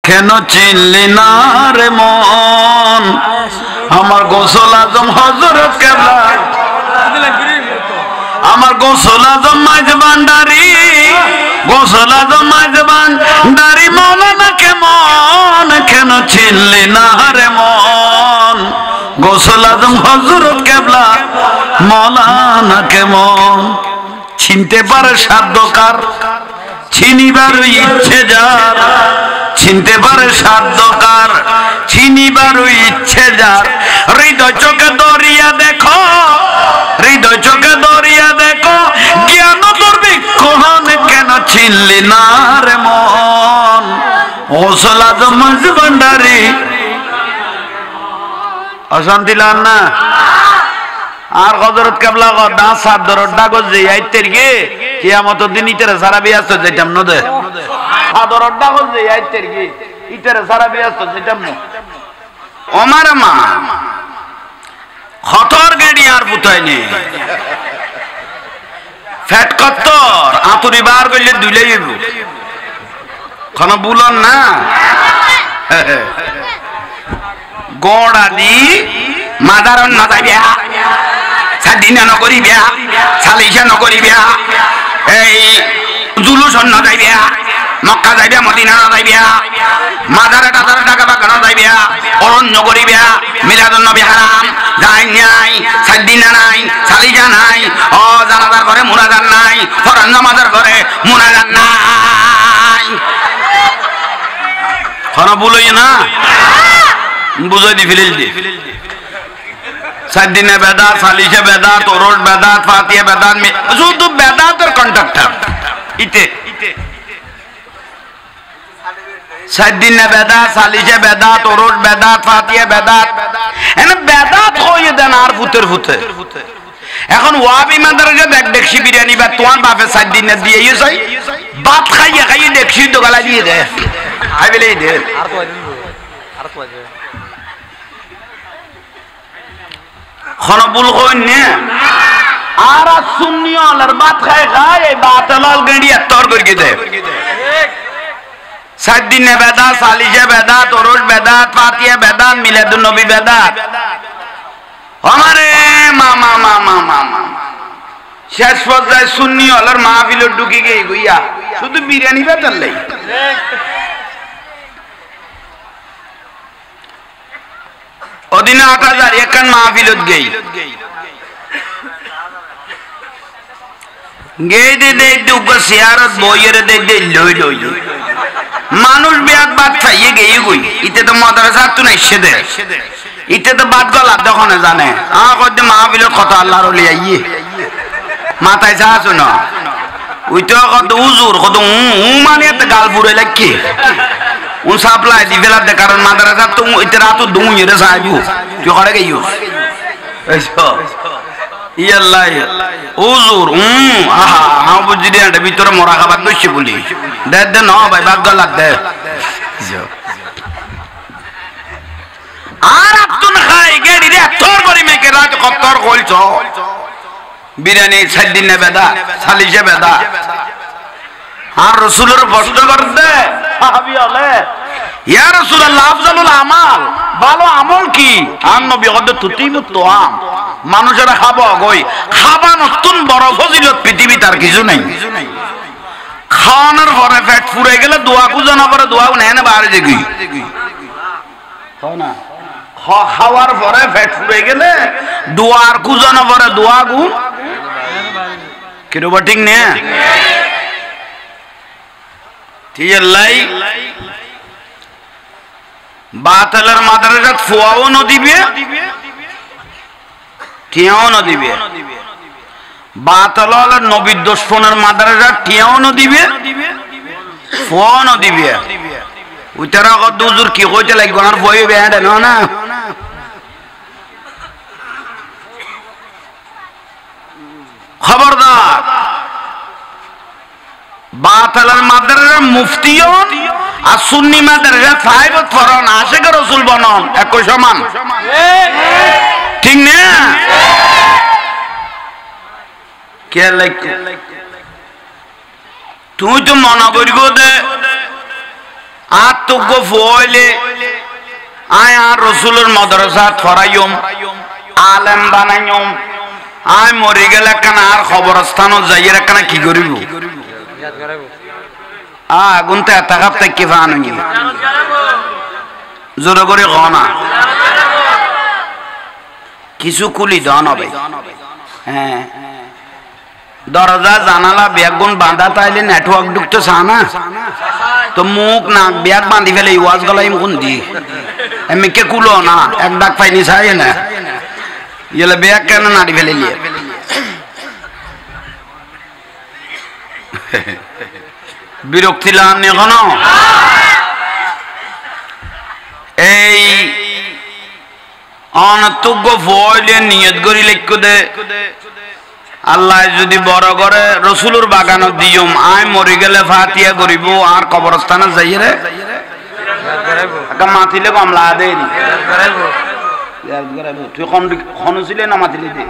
কেন চিনলি না রে মন আমার গোসল আজম হযরত কেবলা আমার গোসল আজম মাইজবান দারি গোসল আজম মাইজবান দারি মৌলানা কেমন কেন চিনলি না রে মন গোসল আজম হযরত কেবলা মৌলানা কেমন চিনতে পারে সাধ্যকার চিনিবার ইচ্ছে যার চিনতে পারে সাধ্যকার চিনিবার ইচ্ছে যার হৃদয় চোখে দরিয়া দেখো হৃদয় চোখে দরিয়া দেখো জ্ঞান তোর বিক্ষণ কেন চিনলি না রে মন গোসল আজম মাইজবান দারি অশান্তি লান না আর হযরত কেবলা গো দা সাদর ডাগো যে আইতের গে কিয়ামতের দিন ইতারে সারা বিয়াস্ত যেতাম নদে সাদর ডাগো যে আইতের গে ইতারে সারা বিয়াস্ত যেতাম ন ওমার মা খতর গেডি আর পুতাই নে ফ্যাট কত্তর আতুরি বার কইলে দুইলাই হইব কোন বুলন না গোড়া দি মাদারন না যাইবা সাদিনা নকরিবা সালিশা নকরিবা এই জুলুস না যাইবা মক্কা যাইবা মদিনা না যাইবা মাদারে টাদারে টাকা বাগানো যাইবা অরণ্য করিবা মিলাদুন নবী হারাম যাই নাই সাদিনা নাই সালিশা নাই ও জানাজার ঘরে মুনাজাত নাই ফরজ নামাজের ঘরে মুনাজাত নাই কোন বলই না বুঝাই দি ফিলিল দি সাদিনা বেদাত সালিশা বেদাত ওরস বেদাত ফাতিহা বেদাত শুধু বেদাতের কন্ট্রাক্টর ইতে সাদিনা বেদাত সালিশা বেদাত ওরস বেদাত ফাতিহা বেদাত এনে বেদাত হয়ে দেন আর ফুতের ফুতে এখন ওয়াবি মাদ্রাসা দেখ দেখছি বিরিয়ানি বা তোমার বাপে সাদিনা দিয়ে যাই ভাত খাইয়ে খাইয়ে দেখছি তো গলা দিয়ে দে আই বলে দে আর তো খনবুল কইন নে আর সুন্নি ওলার ভাত খায় খায় এই ভাত লাল গড়ি এতর করে দে সাদিনা বেদাত সালিশা বেদাত ওরস বেদাত ফাতিহা বেদাত মিলাদুন নবী বেদাত আমারে মামা মামা মামা শেষ পর্যায়ে সুন্নি ওলার মাহফিল ঢুকে গই গইয়া শুধু বিরিয়ানি বেদাত লাই ওদিনে 8000 একখান মাহফিলত গেই গেই দে দে দুপ সিয়ারত বইয়ের দে দে লই লই মানুষ বিয়াত বাদ খাইয়ে গেই গই ইতে তো মাদ্রাসা তো নাইছে দে ইতে তো বাদ গলা যখন জানে আ কইতে মাহফিলত কথা আল্লাহর ওলি আইয়ে মাথায় যা শুনো ওই তো কত হুজুর কত মানে একটা গাল পুরে লাগকি উন সাপ্লাই দিবেলা দে কারণ মাদ্রাসা তো ইতে রাত দুই রে সাইবু তুই করে গইও এইসো ইয়াল্লাহ হুজুর আহা হাও বুঝি দে এটা ভিতরে মোরাকাবাত নইছে বলি দে দে ন ভাই ভাগ্য লাগ দে আর আতুন খাই গেডি রে তোর করি মেকে রাত কতর কইছ বিরিয়ানি সাদিনা বেদা সালিশা বেদা আর রাসূলের প্রশ্ন করতে সাহাবী হলে ইয়া রাসূলুল্লাহ আফজালুল আমাল ভালো আমল কি আর নবী কত তুতিমু তোয়াম মানুষেরা খাবো গই খাবা নতুন বড় ফজিলত পৃথিবী তার কিছু নাই খাওয়ানোর পরে পেট ফুরে গেলে দোয়া কুজানো পরে দোয়া নেনে বাইরে যাবি না খাওয়ার পরে পেট ফুরে গেলে দোয়ার কুজানো পরে দোয়া গু কিরবা ঠিক নে লাই বাতালের মাদ্রাসা ফুয়াও ন দিবে টিয়াও ন দিবে বাতাল নবীর দোষফোনের মাদ্রাসা টিয়াও ন দিবে ফুয়াও ন দিবে ওইটারা কত হুজুর কি কইতে লাগবে আর বই বেড়ে না খবরদার বাতালের মাদ্রাসা মুফতিয়ন আর সুন্নি মাদ্রাসা ফাইবত ফরন আশিক রাসূল বনন একই সমান ঠিক না কে লাইক তুই তো মনে করিব দে আর তুগ্য ফলে আয় আর রসুলের মাদ্রাসা ফরাইম আলেম বানাইম আয় মরে গেলে কেন আর খবরস্থানও যাইয়ের কেন কি করিব আগুন তো এত কাপ থেকে ফান জোরে করে না কিছু কুলি দন হবে হ্যাঁ দরজা জানালা ব্যাগুন বাঁধা তাইলে নেটওয়ার্ক ঢুকতে চা না তো মুখ নাক ব্যাগ বাঁধি ফেলে ওয়াজ গলাই মুখ দি এমনি কে কুলো না এক ডাক পাইনি চাই না ইয়েলে ব্যাগ কেন নাড়ি ফেলে নিয়ে বিরক্তি লান এখনো এই অনতুগ্য ফলে নিয়ত করি লিখ দে আল্লাহ যদি বড় করে রসুলুর বাগানত দিয়ম আয় মরে গেলে ফাতিয়া করিব আর কবরস্থানে যাই রে মাতিলে কমলা দে তুই খনছিলে না মাতিলে দে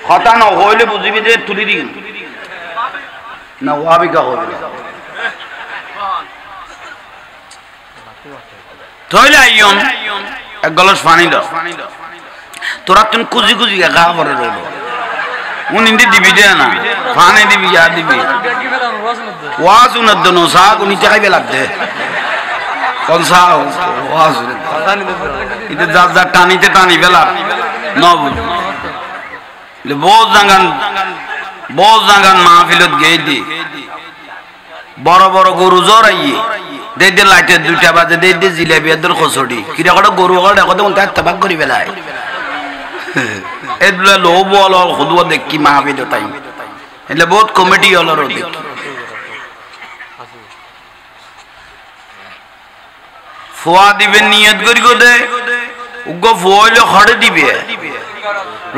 কথা নহইলে বুঝিবি যে তুলি দিম না ওয়াবিকা হইবে থইলে আইয়ম এক গলস পানি দাও তোরা তুমি কুজি কুজি গা পরে রইল উনিন্দে দিবি দে না পানি দিবি আর দিবি ওয়াজ উনার দনো সাগ উনি চাইবে লাগতে কোন সাগ ওয়াজ এটা যার যার টানিতে টানি বেলা নব বহুত জাঙ্গান মাহফিলত গেই দি বড় বড় গরু জড়াইয়ে দে লাইটের 2টা বাজে দে জিলেবি এদের খসড়ি কিরা করে গরু করে দেখো তখন তার তাবাক করি বেলায় এগুলো লো বল খুদুয়া দেখি মাহফিল তাই એટલે বহুত কমিটি হলর দেখি ফুয়া দিবে নিয়ত করি দে উগ্র ফুয়াইলে খড়ে দিবে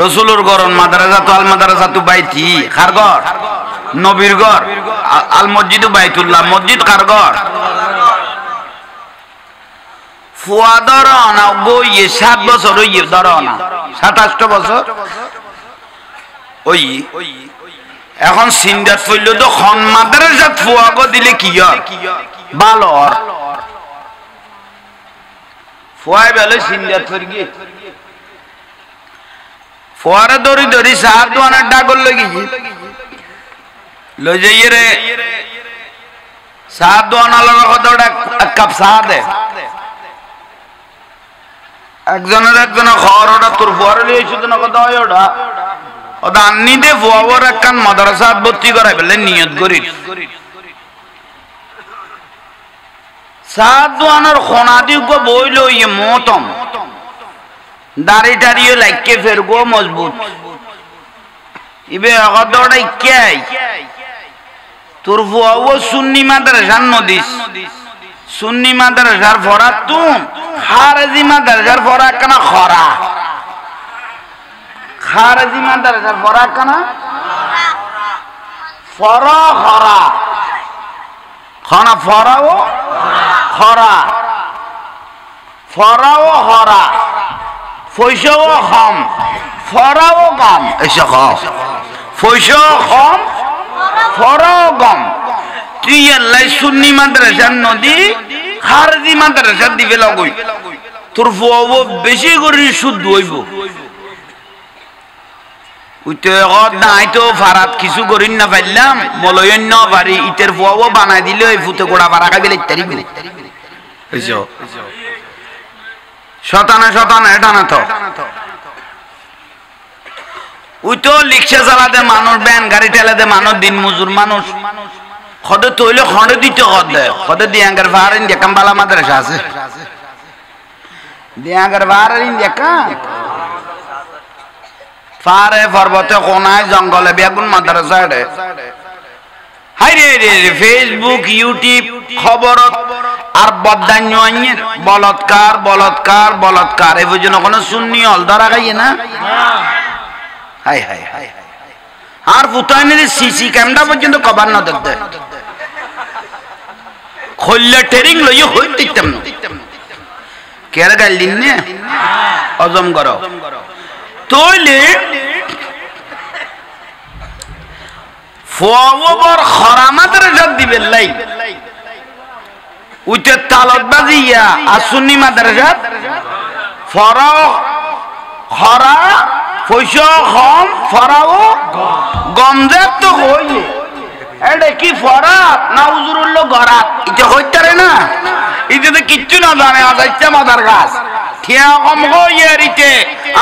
রসুলের ঘর মাদ্রাসা তো আল মাদ্রাসা তো বাইতি কার ঘর নবীর ঘর আল মসজিদ বাইতুল্লাহ মসজিদ কার ঘর ফুয়া ধরনা বইয়ে 7 বছর হইয়ে ধরনা 27 বছর ওই এখন সিন্দাত ফইল তো খন মাদ্রাসা ফুয়া গো দিলে কি হয় ভালো আর ফুয়াই বেলে সিন্দাত ফরগি ফুয়ারে দড়ি দড়ি সার দোয়ানের ডাগল লগিছি লই যাইয়ে রে সার দোয়ানার কথা এক কাপ চা দে একজনের খবরটা তোর ফুয়ারে লিয়েছি তো না কথা হয় ওটা ওটা আন্নি দে ফুয়াবর একখান মাদ্রাসা ভর্তি করাই ফেলে নিয়ত করি সার দোয়ানোর খোনা দিগ বই লইয়ে মতম দাড়ি টাড়িয়ে লাইকে ফেরগো মজবুত ইবে অগদড়া ইকাই তোর ফুয়াও সুন্নি মাদ্রাসার নদিস সুন্নি মাদ্রাসার ফরাত তুম খারেজি মাদ্রাসার ফরাক কানা খরা খারেজি মাদ্রাসার ফরাক কানা ফরা খরা খানা ফরাও খরা ফরাও খরা ফৈশাও খাম ফরাও গাম এসে খাও ফৈশাও খাম ফরাও গাম তুই আল্লাহ সুন্নি মাদ্রাসার নদী খারজি মাদ্রাসার দিবে লাগই তোর ফুয়াবো বেশি করে শুদ্ধ হইব উইতে গদ নাই তো ফারাত কিছু করিন না পাইলাম মলয়ন্য বাড়ি ইতের ফুয়াবো বানাই দিলে ওই ফুতে গোড়া পাড়া খাইবে ইত্যাদি বুঝছো শতানে শতানে এটা না তো ওই তো রিক্সা চালাতে মানুষ ব্যান গাড়ি ঠেলাতে মানুষ দিন মজুর মানুষ খদে তৈলে খড়ে দিতে খদে খদে দিয়াঙ্গার ভাড়াইন দেখাম বালা মাদ্রাসা আছে দিয়াঙ্গার ভাড়াইন দেখা ফারে পর্বতে কোনায় জঙ্গলে বেগুন মাদ্রাসা রে হাই রে রে ফেসবুক ইউটিউব খবর আর বদান্য বলৎকার বলৎকার বলৎকার এই বুঝুন কোনো সুন্নি হল ধরা গাইয়ে না হাই হাই হাই আর ফুতাইনের সিসি ক্যামেরা পর্যন্ত কভার না দেখতে খোল্লা টেরিং লইয়ে হই দিতাম না কের গাইলিন না অজম করো তোইলে ফওয়াবর খরামাতের জাত দিবে লাই উইতে তালত বাজিয়া আর সুন্নি মাদ্রাসা ফরা খরা পয়সা কম ফরাও গমজে তো হইয়ে এটা কি ফরাত না উজুরুল্ল গরাত এটা হইতারে না এটা তো কিচ্ছু না জানে আজাইতে মাদার গাছ ঠিয়া কম হইয়ে রিতে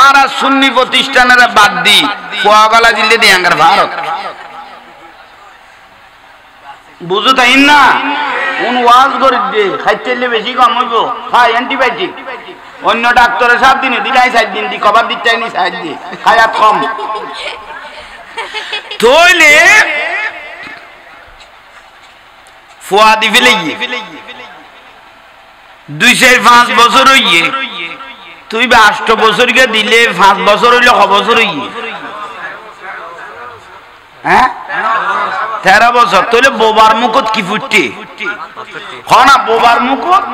আর সুন্নি প্রতিষ্ঠানের বাদ দি ফুয়াগলা জিল্লে দিয়াঙ্গার ভারত বুঝো তাই না কোন ওয়াজ করে দে খাইতে বেশি কম হইব খাই অ্যান্টিবায়োটিক অন্য ডাক্তারের 7 দিনে দিলাই 7 দিন দি কভার দিতে নি 7 দিন খায়াত কম তোইলে ফুয়া দি ফেলেইয়ে 2-5 বছর হইয়ে তুই 8 বছর কে দিলে 5 বছর হইলে ক বছর হইয়ে হ্যাঁ 13 বছর তোলে বোবার মুকুট কি ফুটে হনা বোবার মুকুট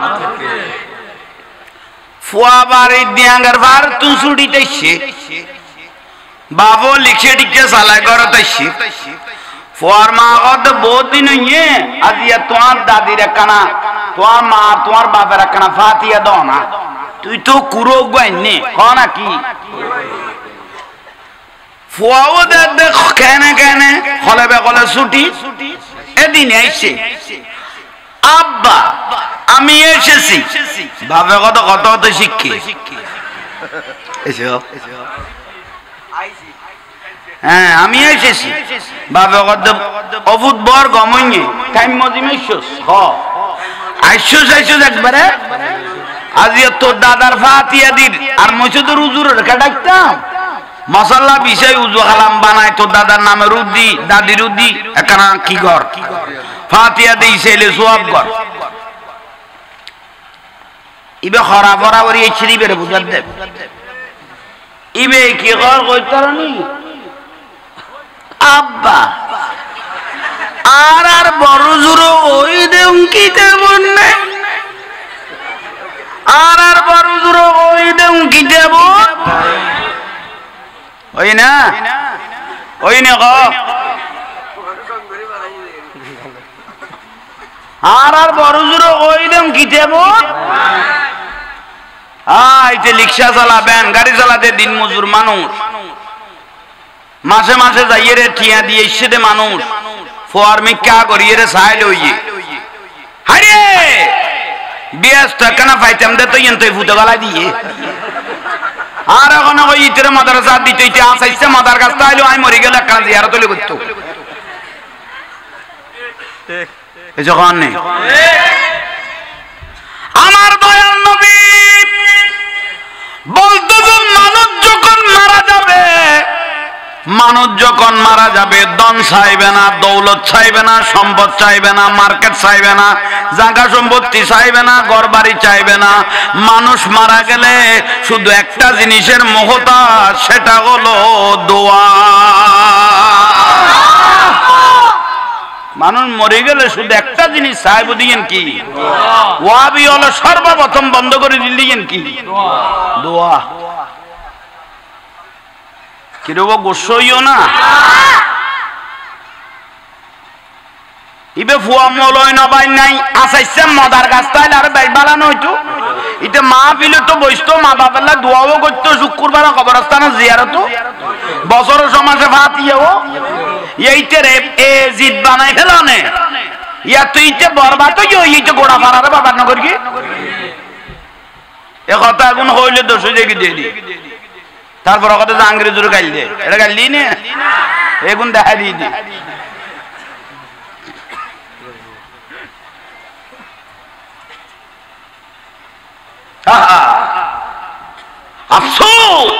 ফুয়া বাড়ি দিয়াঙ্গার ভার তুই ছুটিতেছে বাবু লিখে টিকে সালাই করতেছে ফুয়ার মা কত বহুত দিন হইয়ে আজিয়া তোমার দাদির একখানা তোমার মা তোমার বাপের একখানা ফাতিয়া দাও না তুই তো কুরো গাইনে হনা কি ফুয়াও দেখ কেনে কেনে হলে বেকলে ছুটি এদিন আইছে আব্বা আমি এসেছি ভাবে কত কত কত শিক্ষি হ্যাঁ আমি এসেছি ভাবে কত অভূত বর গমইয়ে টাইম মজিমেশ্বস হ আইসুস আইসুস একবারে আজ তোর দাদার ফাতিয়া দির আর মইছে তো রুজুরের রেখা ডাকতাম মশাল্লা বিষয় উজু হালাম বানায় তোর দাদার নামে রুদ্দি দাদি রুদ্দি একখানা কি ঘর ফাতিয়া দিই ছেলে সোয়াব ঘর ইবে খরা বরাবরই এই ছিড়ি বেড়ে বুঝার দেব ইবে কি ঘর কইতারনি আব্বা আর বড় জুরো ওই দেউম কি তেমন না আর বড় জুরো ওই দেউম কি দেব ওই না গ আর বড় জুরো ওই দেউম কি দেব আইতে রিকশা চালাবেন গাড়ি চালাতে দিন মজুর মানুষ মাসে মাসে যাইয়ে রে ঠিয়া দিয়ে এসে মানুষ ফোয়ার মিকা করিয়ে রে সাইল হইয়ে হারে বিয়াস টাকা পাইতাম দে তো ইন তুই ফুটে গলা দিয়ে আর এখন ওই ইতরে মাদ্রাসা দিতে ইতে আসাইছে মাদার কাছ তাইলো আমি মরি গেলে একখানা জিয়ারত হলে করতো ঠিক এই যখন নেই আমার দয়াল নবী বলতো যে মানুষ যখন মারা যাবে ধন চাইবে না দৌলত চাইবে না সম্পদ চাইবে না মার্কেট চাইবে না জায়গা সম্পত্তি চাইবে না ঘর বাড়ি চাইবে না মানুষ মারা গেলে শুধু একটা জিনিসের মহতাজ সেটা হলো দোয়া মানুষ মরে গেলে শুধু একটা জিনিস চাইব দিয়েন কি ওয়াবি হলো সর্বপ্রথম বন্ধ করে দিলেন কি দোয়া কিরকম গোসইও না ইবে ফুয়া মলয় নবাই নাই আসাইছে মদার গাছ তাইলে আর বেশ বালানো হইতো ইতে মা পিলে তো বসতো মা বাপেলা দোয়াও করতো শুক্রবার কবরস্থানে জিয়ারত বছরের সমাজে ভাতিয়েও এইতে রে এ জিদ বানাই ফেলানে ইয়া তুই ইতে বরবাদ হই ইতে গোড়া ফারারে বাবা নগর কি এ কথা এখন হইলে দোষ দেখি দিয়ে দি তারপর কথা আংরেজুর গাইল দে এটা গাইলি না এখন দেখা দিয়ে দি আফসোস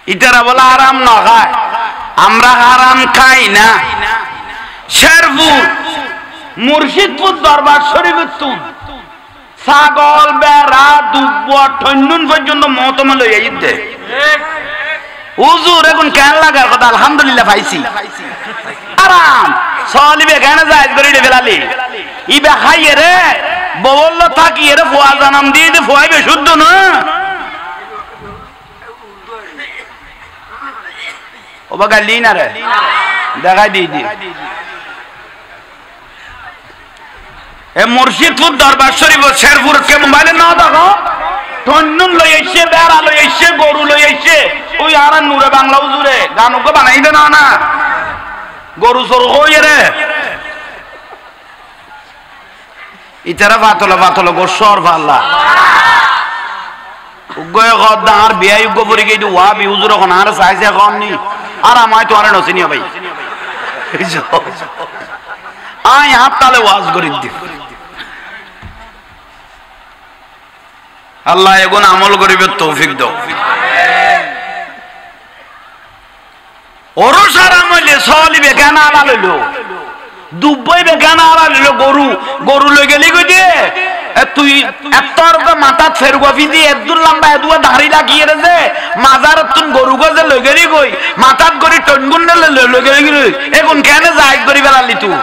ইতারা বলে আরাম না খায় আমরা আরাম খাই না শেরপুর মুর্শিদপুর দরবার শরীফের তুন ছাগল বেড়া দুব্ব ঠন্নুন পর্যন্ত মহতমা লইয়া দিতে হুজুর এখন কেন লাগার কথা আলহামদুলিল্লাহ পাইছি আরাম সলিবে কেন যায় করে ফেলালি ইবে খাইয়ে রে ববল্ল থাকিয়ে রে ফোয়া জানাম দিয়ে যে ফোয়াইবে শুদ্ধ না ওবা গালি না রে দেখাই দিয়ে দি এ মুর্শিদপুর দরবার শরীফ শেরপুর কে মোবাইলে না দেখো তন্নুন লই এসে বেড়া লই এসে গরু লই এসে ওই আর নূরে বাংলা হুজুরে গানকে বানাই দে না গরু সর হই রে ইতারা পাতলা গোসর পাল্লা উগয় গদ আর বিয়াই উগ পরি গই ওয়া বি হুজুর কোন আর সাইজে কমনি আর আমায় তো আর নসিনি ভাই আয় হাত তালে ওয়াজ করি দি আল্লাহ এগুন আমল করিবে তৌফিক দাও ওরো সারা মইলে সলিবে কেন আলালো দুবই বে কেন আলালো গরু লই গেলি কই দিয়ে তুই এতর মাথা ফেরগো ফিদি এদুল লম্বা এদুয়া দাড়ি লাগিয়ে রেছে মাজার তুন গরু গজে লই গেলি কই মাথাত গরি টনগুন লই গেলি এখন কেন যাই করি বেলালি তুই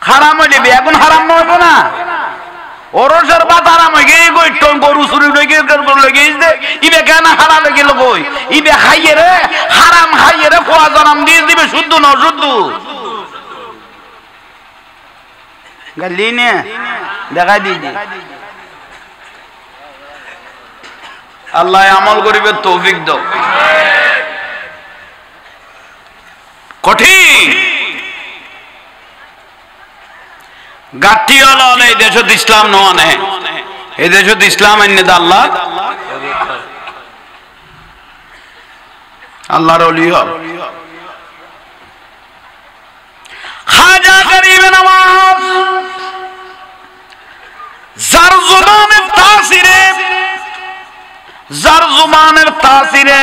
হারাম হইলে এখন হারাম নইব না ওরসের বাত হারাম হয়ে গিয়ে কই গরু চুরি লগে ইবে কেন হারাম হয়ে গেল কই ইবে খাইয়ে রে হারাম খাইয়ে রে খোয়া জনাম দিয়ে দিবে শুদ্ধ ন শুদ্ধ গালি নে দেখাই দিদি আল্লাহ আমল করিবে তৌফিক দাও কঠিন গাটি হলো এই দেশত ইসলাম নয় এই দেশত ইসলাম এনে আল্লাহ আল্লাহর ওলি হল খাজা গরিব নওয়াজ যার জুবানের তাসিরে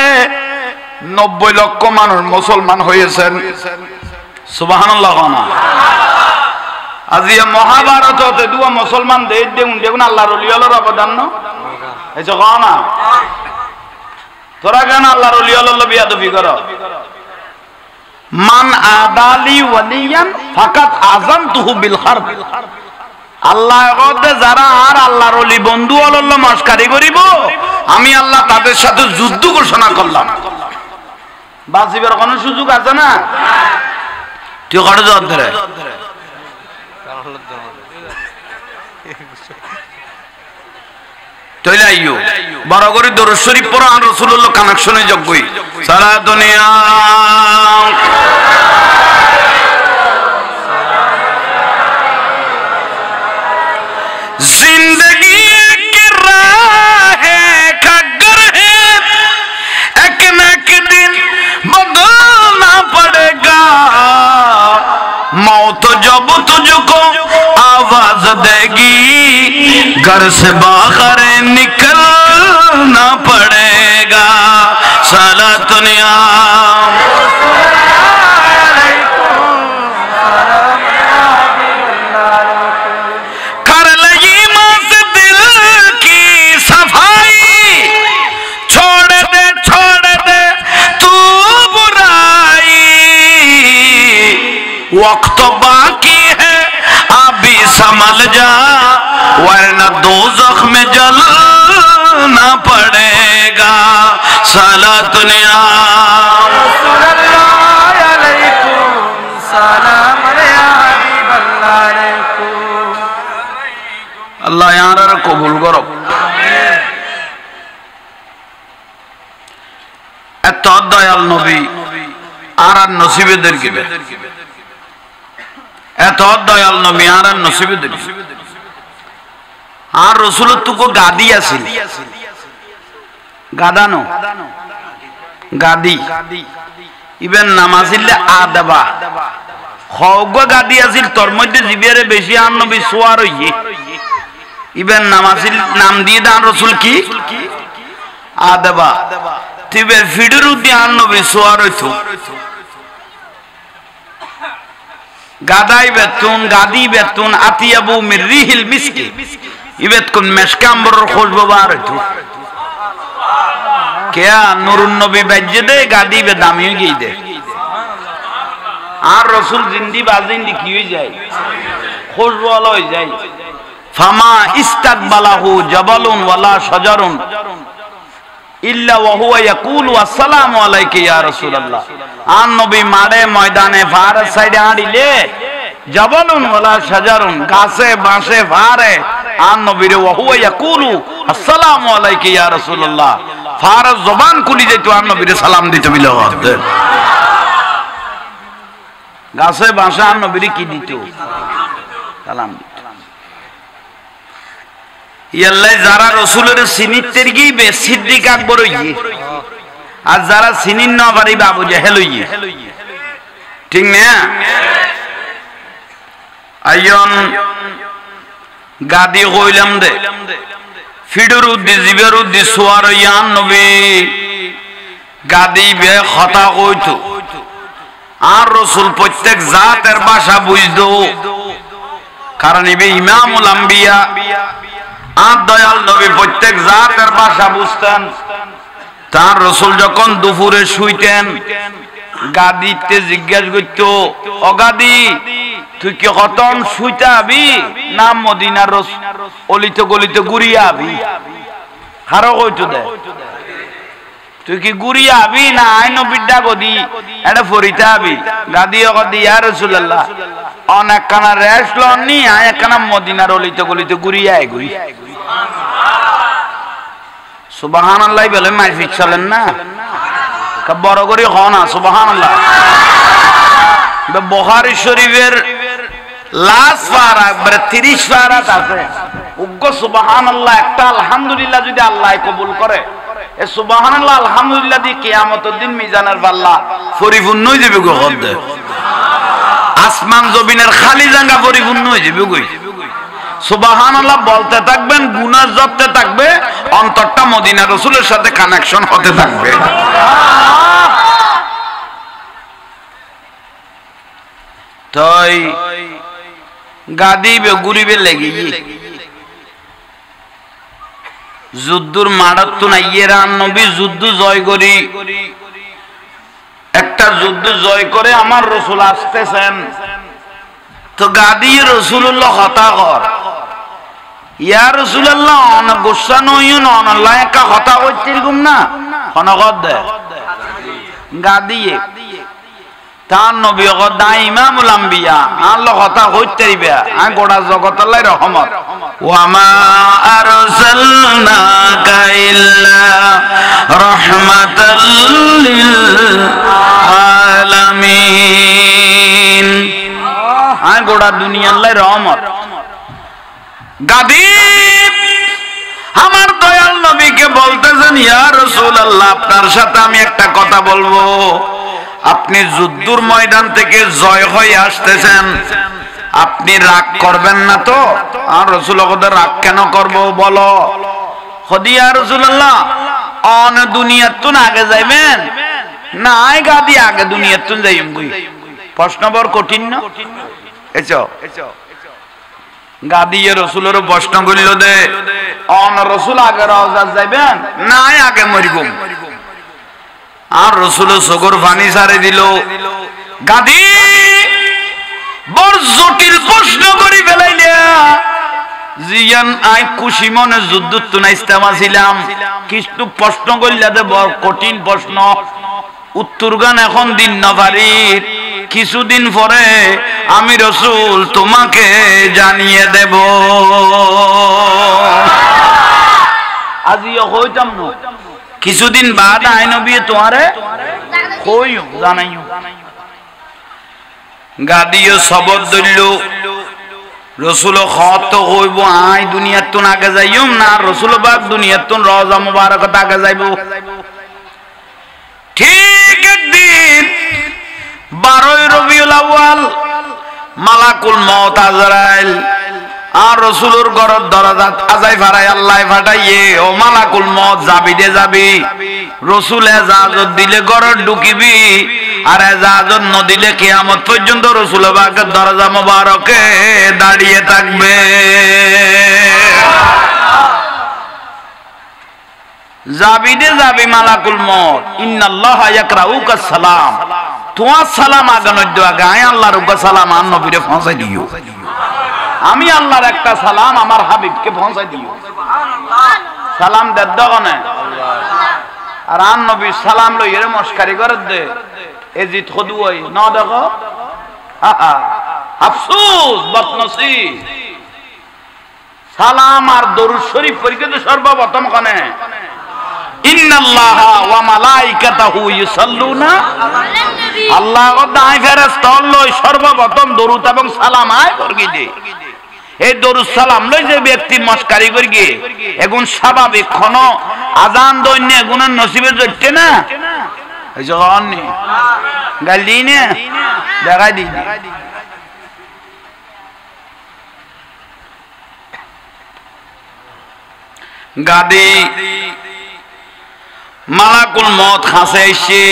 90 লক্ষ মানুষ মুসলমান হয়েছেন সুবহানাল্লাহ না আজিয়া মহাভারত হতে দুয়া মুসলমান দেখুন আল্লাহর ওলি হলোর অবদান না এই যে না তোরা কেন আল্লাহর ওলি হলো বিয়াদবি করো মান আদালি ওয়ালিয়ান ফাকাত আযানতুহু বিল হারব আল্লাহ কতে যারা আর আল্লাহর ওলি বন্ধু হলো মস্কারি করিব আমি আল্লাহ তাদের সাথে যুদ্ধ ঘোষণা করলাম বাঁচিবার কোনো সুযোগ আছে না তুই কত জবাব ধরে তইলে আইও বড় করে দরুদ শরীফ পড়ো আর রাসূলুল্লাহ কানেকশনে যোগ্যই সারা দুনিয়া जिंदगी की राह खगर है एक न एक दिन बदलना पड़ेगा मौत जब तुझको आवाज देगी घर से बाहर निकलना पड़ेगा साला दुनिया वक्त बाकी है अभी संभल जा वरना दोज़ख में जलना पड़ेगा साला दुनिया अल्लाह यार कबूल करो एत दयाल नबी আর নসিবেদের কিবে এত দয়াল নবী আর নসিবেদের আর রাসূলের তো গাদি আছে গাদানো গাদি ইবেন নামাজিলে আদাবা হগ গাদি আছিল তোর মধ্যে জিবিয়ারে বেশি আর নবী সোয়ার হইয়ে ইবেন নামাজিল নাম দিয়ে দান রাসূল কি আদাবা তিবে ফিডের উদ্দি আর নবী সোয়ার হইতো গাদাই বেতুন গাদি বেতুন আতিয়াবু মির রিহিল মিসকি ইবেত কোন মেশকাম্বর খুশবু বার হইতো কেয়া নুরুন নবী বাজ্জে দে গাদি বে দামি হই গই দে আর রাসূল জিন্দি বাজিন্দি কি হই যায় খুশবু আলো হই যায় ফামা ইস্তাকবালাহু জাবালুন ওয়ালা শাজারুন ইল্লা ওয়া হুয়া ইয়াকুলু আসসালামু আলাইকা ইয়া রাসূলুল্লাহ আন নবী মারে ময়দানে ফারাস সাইডে আড়িলে জাবালুন ওয়ালা শাজারুন, গাছে বাঁশে ফারে আর নবীরে ওয়া হুয়া ইয়াকুলু আসসালামু আলাইকা ইয়া রাসূলুল্লাহ, ফারে জবান খুলি যেত আর নবীরে সালাম দিতে বিলগত। গাছে বাঁশে আর নবীরে কি দিত? সালাম দিত। ইয়াল্লাই যারা রাসূলের সিনিতের গিবে সিদ্দিক আকবর হইয়ে, আর যারা সিনিন না পারিবে আবু জাহেল হইয়ে, ঠিক না? আইয়ন গাদি কইলাম দে ফিডুর উদ্দি জিবের উদ্দি সোয়ার ইয়ান নবী গাদি বে কথা কইতো, আর রাসূল প্রত্যেক জাতের ভাষা বুঝতো, কারণ ইবে ইমামুল আম্বিয়া আর দয়াল নবী প্রত্যেক জাতের ভাষা বুঝতেন। তার রাসূল যখন দুপুরে শুইতেন গাদিতে জিজ্ঞাসা করতো, ও গাদি তুই কি কতন শুইতে আবি না মদিনার অলিতে গলিতে ঘুরিয়া আবি? হারো কইতো দে তুই কি ঘুরিয়া আবি না আইন বিদ্যা গদি এটা ফরিতে আবি? গাদি গদি ইয়া রাসূলুল্লাহ অনেক কানা রেস্ট লননি, আয় একখানা মদিনার অলিতে গলিতে ঘুরিয়া আইগুই। সুবহানাল্লাহ বলে মাইফিক চলেন না, বড় করে হ না সুবহানাল্লাহ। বুখারী শরীফের লাস্ট পারা 30 পারাত আছে, উগ্র সুবহানাল্লাহ একটা আলহামদুলিল্লাহ যদি আল্লাহ কবুল করে, এই সুবহানাল্লাহ আলহামদুলিল্লাহ দি কিয়ামতের দিন মিজানের পাল্লা পরিপূর্ণ হয়ে যাবে গো। হদ আসমান জমিনের খালি জায়গা পরিপূর্ণ হয়ে যাবে গো। সুবহানাল্লাহ বলতে থাকবেন, গুনাহ জপতে থাকবে, অন্তরটা মদিনা রাসূলের সাথে কানেকশন হতে থাকবে। তাই গাদি বে গুরিবে লেগে যুদ্ধর মারাত্ম না ইয়েরা নবী যুদ্ধ জয় করি, একটা যুদ্ধ জয় করে আমার রাসূল আসতেছেন, তো গাদি রাসূলুল্লাহ হতা কর ইয়া রাসূলুল্লাহ অন গুসা নয়ুন অনল্লাহ একটা কথা হচ্ছে এরকম না অনগদ দে গাদিয়ে তার নবী গদা ইমামুল আম্বিয়া আল্লাহ কথা হইতে দিবে আ গোটা জগত আল্লাহর রহমত। ওয়া মা আরসালনাকা ইল্লা রাহমাতাল লিল আলামিন, আ গোটা দুনিয়া আল্লাহর রহমত। গাদি আমার দয়াল নবীকে বলতেছেন, ইয়া রাসূলুল্লাহ আপনার সাথে আমি একটা কথা বলবো। আপনি যুদ্ধের ময়দান থেকে জয় হয়ে আসতেছেন, আপনি রাগ করবেন না তো? আর রাসূল ওদের রাগ কেন করব বলো? ইয়া রাসূলুল্লাহ অন দুনিয়ার তুন আগে যাইবেন না আই গাদি আগে দুনিয়ার তুন যাইম কই? প্রশ্ন বড় কঠিন না? এসো গাদি রাসূলের প্রশ্ন করিল দে অন রাসূল আগে রওজা যাইবেন না আগে মরিবম? আর রাসূল সগর পানি সারে দিল। গাদি বড় জটিল প্রশ্ন করি ফেলাইলা, জিয়ান আই খুশি মনে যুদ্ধ তো না ইস্তেমা ছিলাম, কিছু প্রশ্ন কইলা দে বড় কঠিন প্রশ্ন, উত্তর গান এখন দিন না পারি, কিছুদিন পরে আমি রাসূল তোমাকে জানিয়ে দেব। আজিও কইতাম না, কিছুদিন বাদ আই নবী তোমারে কইও জানাইও। গাদিও সবর দইল রাসূল খত হইব আই দুনিয়ার তুন আগে যাইম না রাসূল বাদ দুনিয়ার তুন রওজা মুবারকত আগে যাইব। ঠিক একদিন 12 রবিউল আউয়াল মালাকুল মউত আজরাইল আর রাসূলের ঘরের দরজা আজাই ফারাই আল্লাহ ফাটাইয়ে, ও মালাকুল মউত যাবি দে যাবি, রাসূল ইজাজত দিলে ঘরে ঢুকিবি, আর ইজাজত ন দিলে কিয়ামত পর্যন্ত রাসূল পাকের দরজা মোবারকে দাঁড়িয়ে থাকবে। যাবি দে যাবি মালাকুল মউত, ইন্নাল্লাহা ইয়াকরাউকা সালাম, তোমার সালাম আগে নদ্য আগে আয় আল্লাহর উপর সালাম আর নবীরে পৌঁছাই দিও। আমি আল্লাহর একটা সালাম আমার হাবিবকে পৌঁছাই দিও। সালাম দে দগনে আর আন নবী সালাম লই এর মস্কারি করে দে এজিত খদুই ন দেখো আফসোস বদনসিব। সালাম আর দরুদ শরীফ পড়তে সর্বপ্রথম কোনে ইন্নাল্লাহা ওয়া মালাইকাতাহু ইউসাল্লুনা আলান নবী। আল্লাহ ও দাই ফেরেশতা লই সর্বপ্রথম দরুদ এবং সালাম আয় করগি দে। এই দরুদ সালাম লই যে ব্যক্তি মস্কারি করগি এগুন স্বাভাবিক কোন আজান দইনে এগুনের নসিবে জটে না এই জগন নি গালি নে দেখাই দি গাদি মালাকুল মত খাসে এসে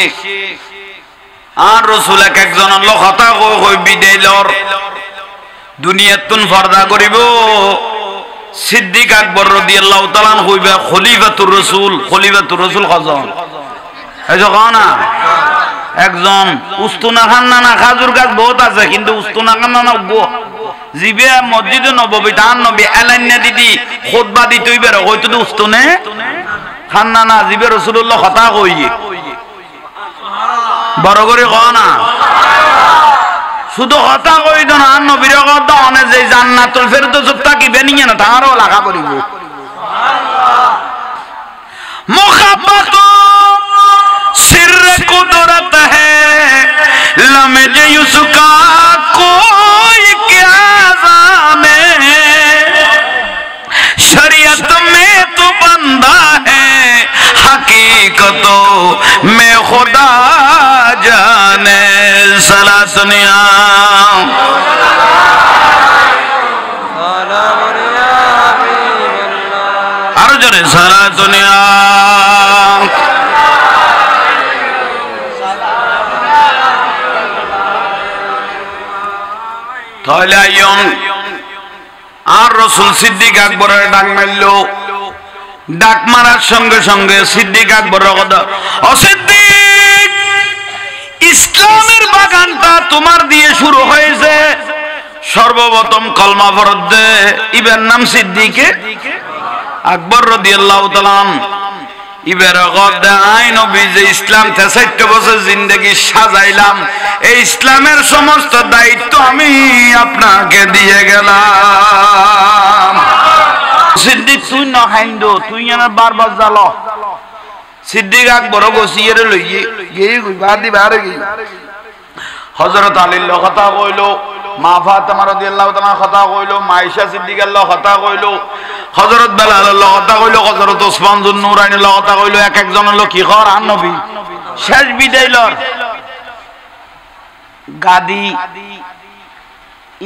আর রাসূল একজন লোক হতা কই বিদায়লর দুনিয়াতুন পর্দা করিব সিদ্দিক আকবর রাদিয়াল্লাহু তাআলা হইবা খলিফাতুর রাসূল। খলিফাতুর রাসূল কজন এই জগানা একজন উস্তুনা খান্না না খাজুর গাছ বহুত আছে কিন্তু উস্তুনা খান্না না জিবে মসজিদে নববী দান নবী এলান্না দিদি খুতবা দিতেই বের হয়তো উস্তুনে খান্না না জিবে রাসূলুল্লাহ কথা কইয়ে বড় করে কও না শুধু কথা কই না আর নবীর কথা অনে যে জান্নাতুল ফেরদৌস তাকিবে নিয়ে না তারও লাগা করিব সুবহানাল্লাহ। মুহাব্বত सिर्र कुदरत है लमज उसका कोई क्या जाने शरीयत में तो बंदा है हकीकतों में खुदा जाने। सला सुनिया हर जरे सला सुनिया আর রাসূল সিদ্দিক আকবরের ডাক মারল। ডাক মারার সঙ্গে সঙ্গে সিদ্দিক আকবর ও সিদ্দিক ইসলামের বাগানটা তোমার দিয়ে শুরু হয়েছে সর্বপ্রথম কলমা পড়ে দে। ইবের নাম সিদ্দিকে আকবর রাদিয়াল্লাহু তাআলা ইবের গদা আই নবী যে ইসলাম ৬৩ বছর জিন্দেগি সাজাইলাম এই ইসলামের সমস্ত দায়িত্ব আমি আপনাকে দিয়ে গেলাম। সিদ্দিক তুই না হাইন্দো তুই আমার বারবার জালো সিদ্দিক আকবর গসিয়ে লইয়ে গিয়ে বাদি বারে গিয়ে হযরত আলীর কথা কইলো মা ফাতেমা রাদিয়াল্লাহু তাআলা কথা কইলো মা আয়েশা সিদ্দিকার কথা কইলো হযরত বেলাল কথা কইলো হযরত ওসমান যুন্নুরাইনের কথা কইলো এক একজন হলো কি কর আর নবী শেষ বিদায় লর গাদি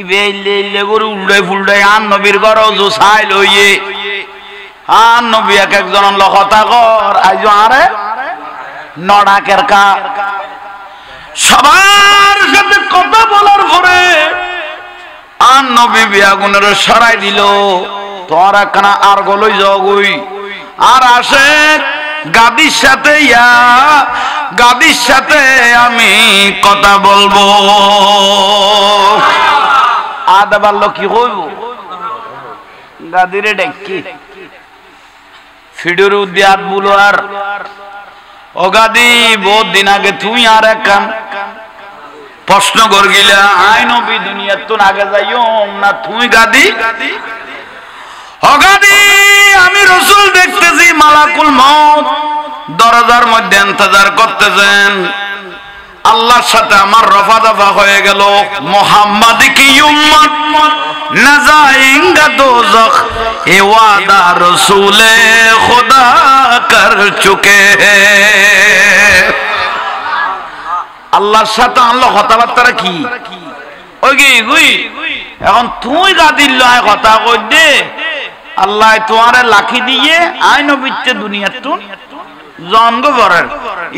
ইবেলে লেগরে উল্ডাই ফুলডাই আর নবীর ঘর যে ছাই লইয়ে আর নবী এক একজন হলো কথা কর আইজো আরে নড়াকের কা সবার সাথে কথা বলার পরে আর নবী বিয়াগুনের সরাই দিল তোর একখানা আর গলই জগই আর আসে গাদির সাথে গাদির সাথে আমি কথা বলবো। আদা বাল্য কি হইব গাদিরে ডেকি ফিডুর উদ্যাত বলো আর অগাদি বহুত দিন আগে তুই আর এক কাম প্রশ্ন কর গিলা আই নবী দুনিয়ার তো আগে যাইও না তুই গাদি অগাদি আমি রাসূল দেখতেছি মালাকুল মউত দরজার মধ্যে ইন্তজার করতেছেন। আল্লাহর সাথে আমার রফা দফা হয়ে গেল মুহাম্মদ কি উম্মত না যায়েঙ্গা দোজখ এ ওয়াদা রাসূলে খুদা কর চুকে আল্লাহর সাথে আল্লাহ কথাবার্তা কি ওই গুই এখন তুই গাদির লয় কথা কই দে আল্লাহ তোমারে লাখি দিয়ে আই নবীতে দুনিয়ার তো জন্ম করেন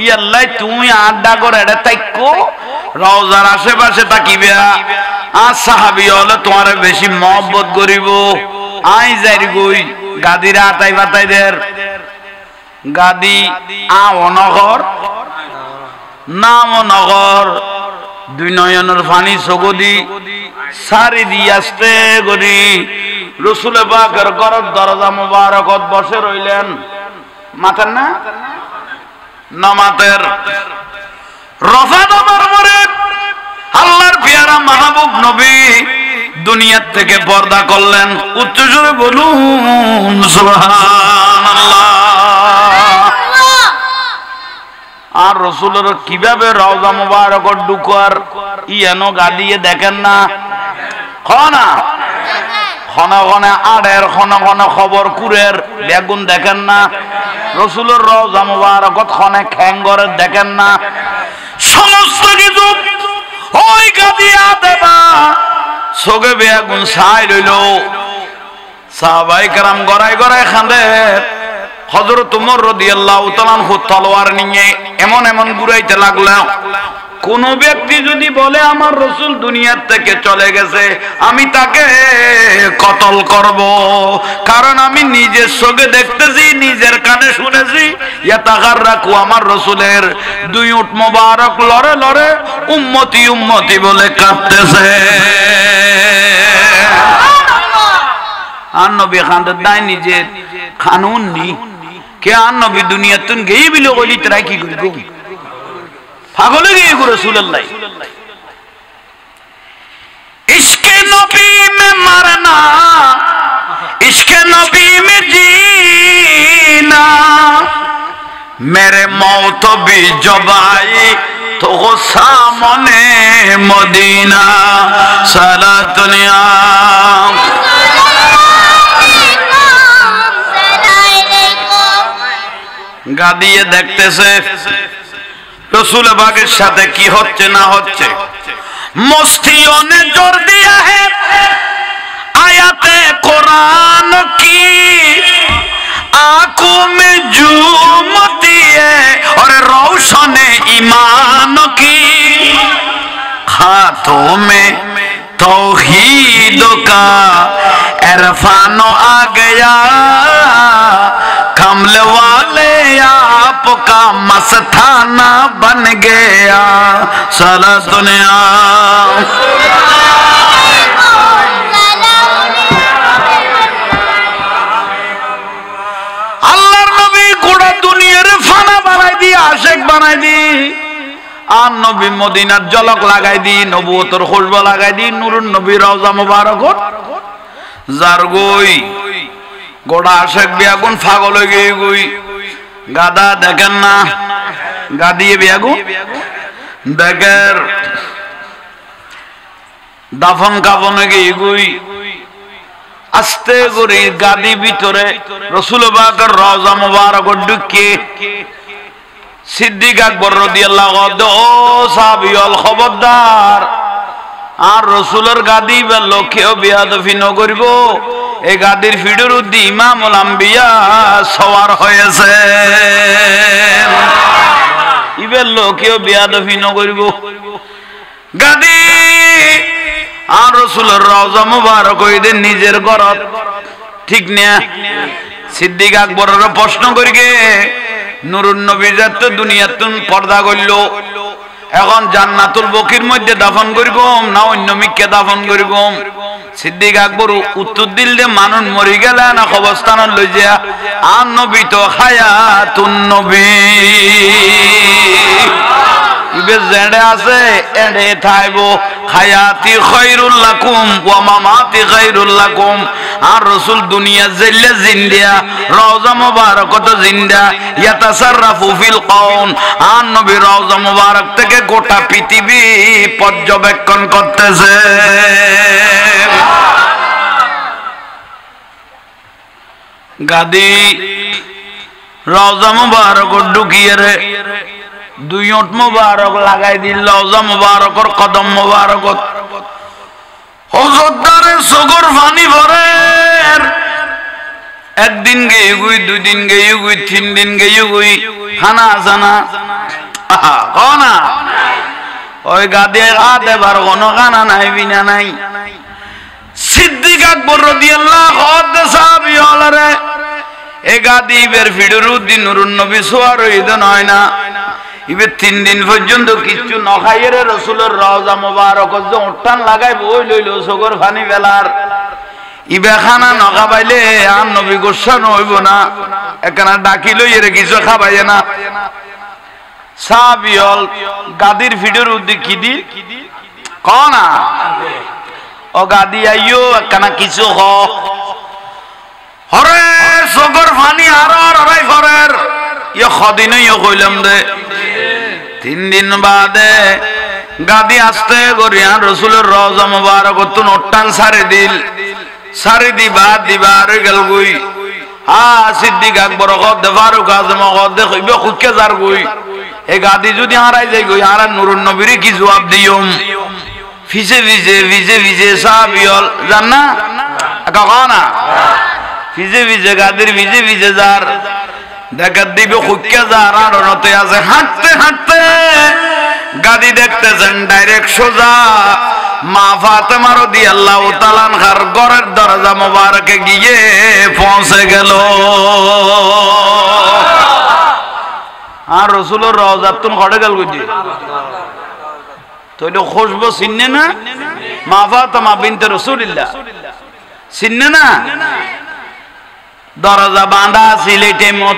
ই আল্লাহ তুমি আড্ডা করে এটা তাইকো রওজার আশেপাশে তাকিবে আর সাহাবী হলে তোমারে বেশি মহব্বত করিব আই যাই গই গাদিরা আতাই বাতাই দের গাদি আ অনগর নাম নগর দুই নয়নের পানি চগদি সারি দিয়ে আসতে গরি রাসূল পাকের ঘরের দরজা মুবারকত বসে রইলেন। মাতেন না নামাতের রফা দমার পরে আল্লাহর পেয়ারা মাহবুব নবী দুনিয়ার থেকে পর্দা করলেন। উচ্চস্বরে বলুন সুবহানাল্লাহ। আর রাসূলের কিভাবে রওজা মুবারকত ঢুকার ইয়ানো গাদিয়ে দেখেন না? খনা খনা খনা আড়ের খনা খনা খবর কুরের বেগুন দেখেন না? রাসূলের রওজা মুবারকত খনে খ্যাঙ্গরের দেখেন না? সমস্ত কিছু ওই গাদিয়া দেবা সগে বেগুন ছাই রইল। সাহাবায়ে কেরাম গড়াই গড়াই খান্দে। হযরত ওমর রাদিয়াল্লাহু তাআলা আনহু তলোয়ার নিয়ে এমন এমন ঘুরাইতে লাগলেন। কোন ব্যক্তি যদি বলে আমার রাসূল দুনিয়ার থেকে চলে গেছে, আমি তাকে কতল করব, কারণ আমি নিজের চোখে দেখতেছি, নিজের কানে শুনেছি। ইয়াতাগাররাকু আমার রাসূলের দুই উট মোবারক লড়ে লড়ে উম্মতি উম্মতি বলে কাঁদতেছে। আর নবী খানদের দায় নিজের কানুন নি কে আর নবী দুনিয়া তুন গেই বিলো বলি তারা কি করব? পাগল হয়ে গিয়ে রাসূলুল্লাহ ইশকে নবী মে মরনা ইশকে নবী মে जीना मेरे मौत भी जब आई तो सामने मदीना सारा दुनिया গাদিয়ে দেখতেছে रसूल बागेर साथे की होच्छे ना होच्छे। मस्तियों ने जोर दिया है आयते कुरान की, आंखों में झूमती है और रोशन ईमान की, हाथों में तौहीद का इरफान आ गया, कमल वाले आपका मस्ताना बन गया सारा दुनिया। আল্লাহর নবী গোটা দুনিয়ার ফানা বানাই দি, আশেক বানাই দি। আর নবী মদিনার ঝলক লাগাই দি, নবুয়তের খুশবু লাগাই দি, নূরুন নবী রওজা মুবারকত যার গই গোটা আশেক বিয়াগুন পাগল হয়ে গিয়ে গই। গাদা দেখেন না? গাদিয়ে বিয়াগুন দেখের দাফন কাফন গিয়ে গই। আস্তে করে গাদি ভিতরে রাসূল পাকের রওজা মুবারকত ঢুকে সিদ্দিক আকবর রাদিয়াল্লাহু আনহু সাহাবীল খবরদার, আর রাসূলের গাদি বা লোকেও বেয়াদবি ন করিব। এই গাদির ফিডের উদ্দি ইমামুল আম্বিয়া সওয়ার হয়েছে, ইবের লোকেও বেয়াদবি ন করিব। গাদি আর রাসূলের রওজা মুবারক হইতে নিজের ঘরত ঠিক না। সিদ্দিক আকবরের প্রশ্ন করিগে নুরুন নবী জাত দুনিয়াতুন পর্দা করল, এখন জান্নাতুল বকির মধ্যে দাফন করিব না অন্য মিকে দাফন করিব? সিদ্দিক আকবর উত্তর দিলে মানুষ মরি গেলে না কবরস্থান লই যা, আর নবী তো হায়াতুন নবী ইবে জেডে আছে এডে থাইবো। হায়াতি খায়রুল লাকুম ওয়া মামাতি খায়রুল লাকুম। আর রাসূল দুনিয়া জেলে জিন্দা, রওজা মুবারকত জিন্দা, ইয়াতাসাররাফু ফিল কওন। আর নবী রওজা মুবারক থেকে গোটা পৃথিবী পর্যবেক্ষণ করতেছে। গাদি রওজা মুবারক ঢুকিয়ে রে দুই ওট মুবারক লাগাই দিল রওজা মুবারকর কদম মুবারকত। হযরতদারে সগর পানি ভরে, একদিন গেই গুই, দুই দিন গেই গুই, তিন দিন গেই গুই, খানা আসানা কনা ওই গাদে গাদে বার কোনো খানা নাই বিনা নাই। সিদ্দিক আকবর রাদিয়াল্লাহু আনহু সাহাবী হলরে এ গাদি বের ফিডুর উদ্দিন নুরুন নবী সোয়ার হইদ নয় না। ইবে 3 দিন পর্যন্ত কিছু ন খাইয়ে রাসূলের রওজা মুবারক যে উঠান লাগাই বই লইল সগর পানি বেলার। ইবে খানা ন খাবাইলে আর নবী গোসা হইব না, এখানে ডাকি লইয়ে রে কিছু খাবাইয়ে না। সাহাবী হল গাদির ফিডুর উদ্দি কি দি কনা ও গাদি আইও একখানা কিছু হরে চোখর ফানি আর আড়াই ঘরের ইয়ে সদিনই কইলাম দে 3 দিন বাদে গাদি আসতে করিয়া রসুলের রওজা মুবারক তুন ওটান সারি দিবার গেল গুই সিদ্দিক আকবর কদে ফারুক আজম কদে কইবে খুকে যার গুই এ গাদি যদি হারাই যাই গুই আর নুরুন নবীর কি জবাব দিয়ম ভিজে ভিজে সাবিয়ল জানা কাকানা ভিজে গাদির ভিজে যার দেখা দিবে খুকে যার আর নতে আছে হাঁটতে গাদি দেখতেছেন ডাইরেক্ট সোজা মা ফাতেমা রাদিয়াল্লাহু তাআলা আনহার ঘরের দরজা মোবারকে গিয়ে পৌঁছে গেল আর রাসূলের রওজাতুন খড়ে গেল কইজি তো এটা খুশবু চিননে না মা ফাতেমা বিনতে রাসূলুল্লাহ চিননে না দরজা বাঁধা ছিল এই টাইমত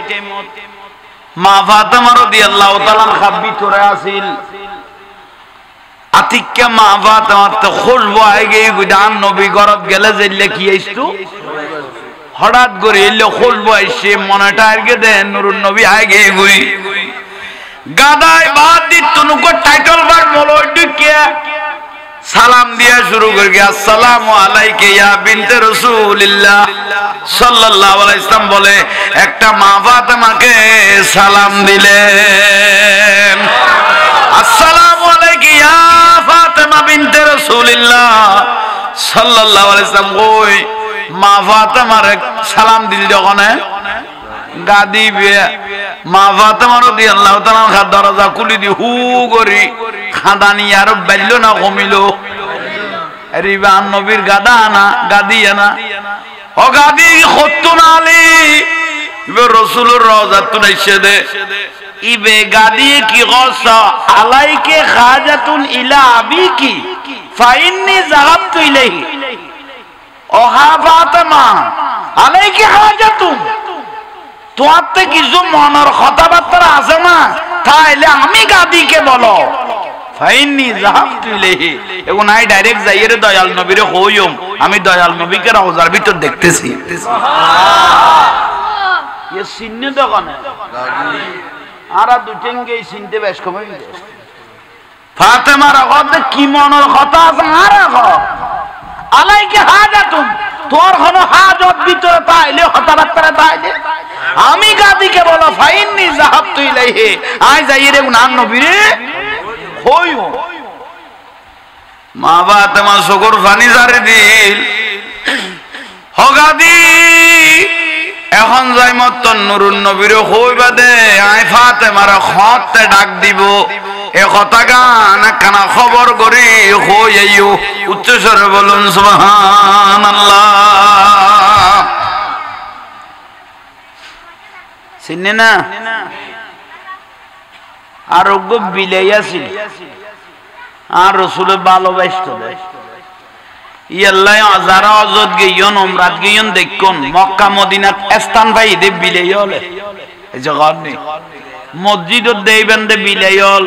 মা ফাতেমা রাদিয়াল্লাহু তাআলা আনহা ভিতরে আছিল আতিক্কা মা ফাতেমা তো খুশবু আইগে গুদান নবী ঘরত গেলে যাইলে কি আইছু হঠাৎ করে এলো খুশবু আইছে মনটা আইগে দে নুরুন নবী আইগে গুই গাদায় বাদ দিত নুকো টাইটেল বার মলই দিকে সালাম দিয়া শুরু করে গিয়া আসসালামু আলাইকা ইয়া বিনতে রাসূলিল্লাহ সাল্লাল্লাহু আলাইহি ওয়াসাল্লাম বলে একটা মা ফাতেমাকে সালাম দিলেন আসসালামু আলাইকা ইয়া ফাতেমা বিনতে রাসূলিল্লাহ সাল্লাল্লাহু আলাইহি ওয়াসাল্লাম কই মা ফাতেমার সালাম দিল যখন গাদি মা ফাতেমা রাদিয়াল্লাহু তাআলা দরজা খুলি দি হু করি খাদানি আর বাইল না কমিলো রিবান নবীর গাদা না গাদি না ও গাদি খত্তুন আলী ইবে রাসূলুর রওজাতুন আইছে দে ইবে গাদি কি গস আলাইকে হাজাতুন ইলা আবিকি ফাইন্নি যাহাবতু ইলাইহি ও হা ফাতেমা আলাইকে হাজাতুন তোয়াতে কিছু মনের কথাবার্তা আছে না তাইলে আমি গাদিকে বলো ফাইন্নি যাহাবতু ইলাইহি এখন আই ডাইরেক্ট যাইরে দয়াল নবীরে কইম আমি দয়াল নবীকে রওজার ভিতর দেখতেছি সুবহানাল্লাহ এ সিন্নে দোকানে আর দুটেঙ্গে সিনতে বেশ কমে গেছে ফাতেমার কথা কি মনের কথা আছে আর আলাইকে হাজাতুন তোর কোনো হাজত ভিতরে পাইলে কথাবার্তা পাইলে আমি গাদিকে বলো ফাইন্নি যাহাবতু ইলাইহি আই যাইরে গুনান নবীরে কইও মা ফাতেমা শুকর ফানি জারে দিল হগাদি এখন যাই মত নুরুন নবীর কইবা দে আই ফাতেমার খতে ডাক দিব এ কথা গান কানা খবর করি কই আইও উচ্চ স্বরে বলুন সুবহানাল্লাহ চিনে না আর গো বিলাইয়াছিল আর রাসূলের ভালোবাসতো ইয়াল্লাহ যারা অজত গিয়ন উমরাত গিয়ন দেখুন মক্কা মদিনাত স্থান পাই দে বিলাইলে এই জায়গা নেই মসজিদত দেইবেন দে বিলাইল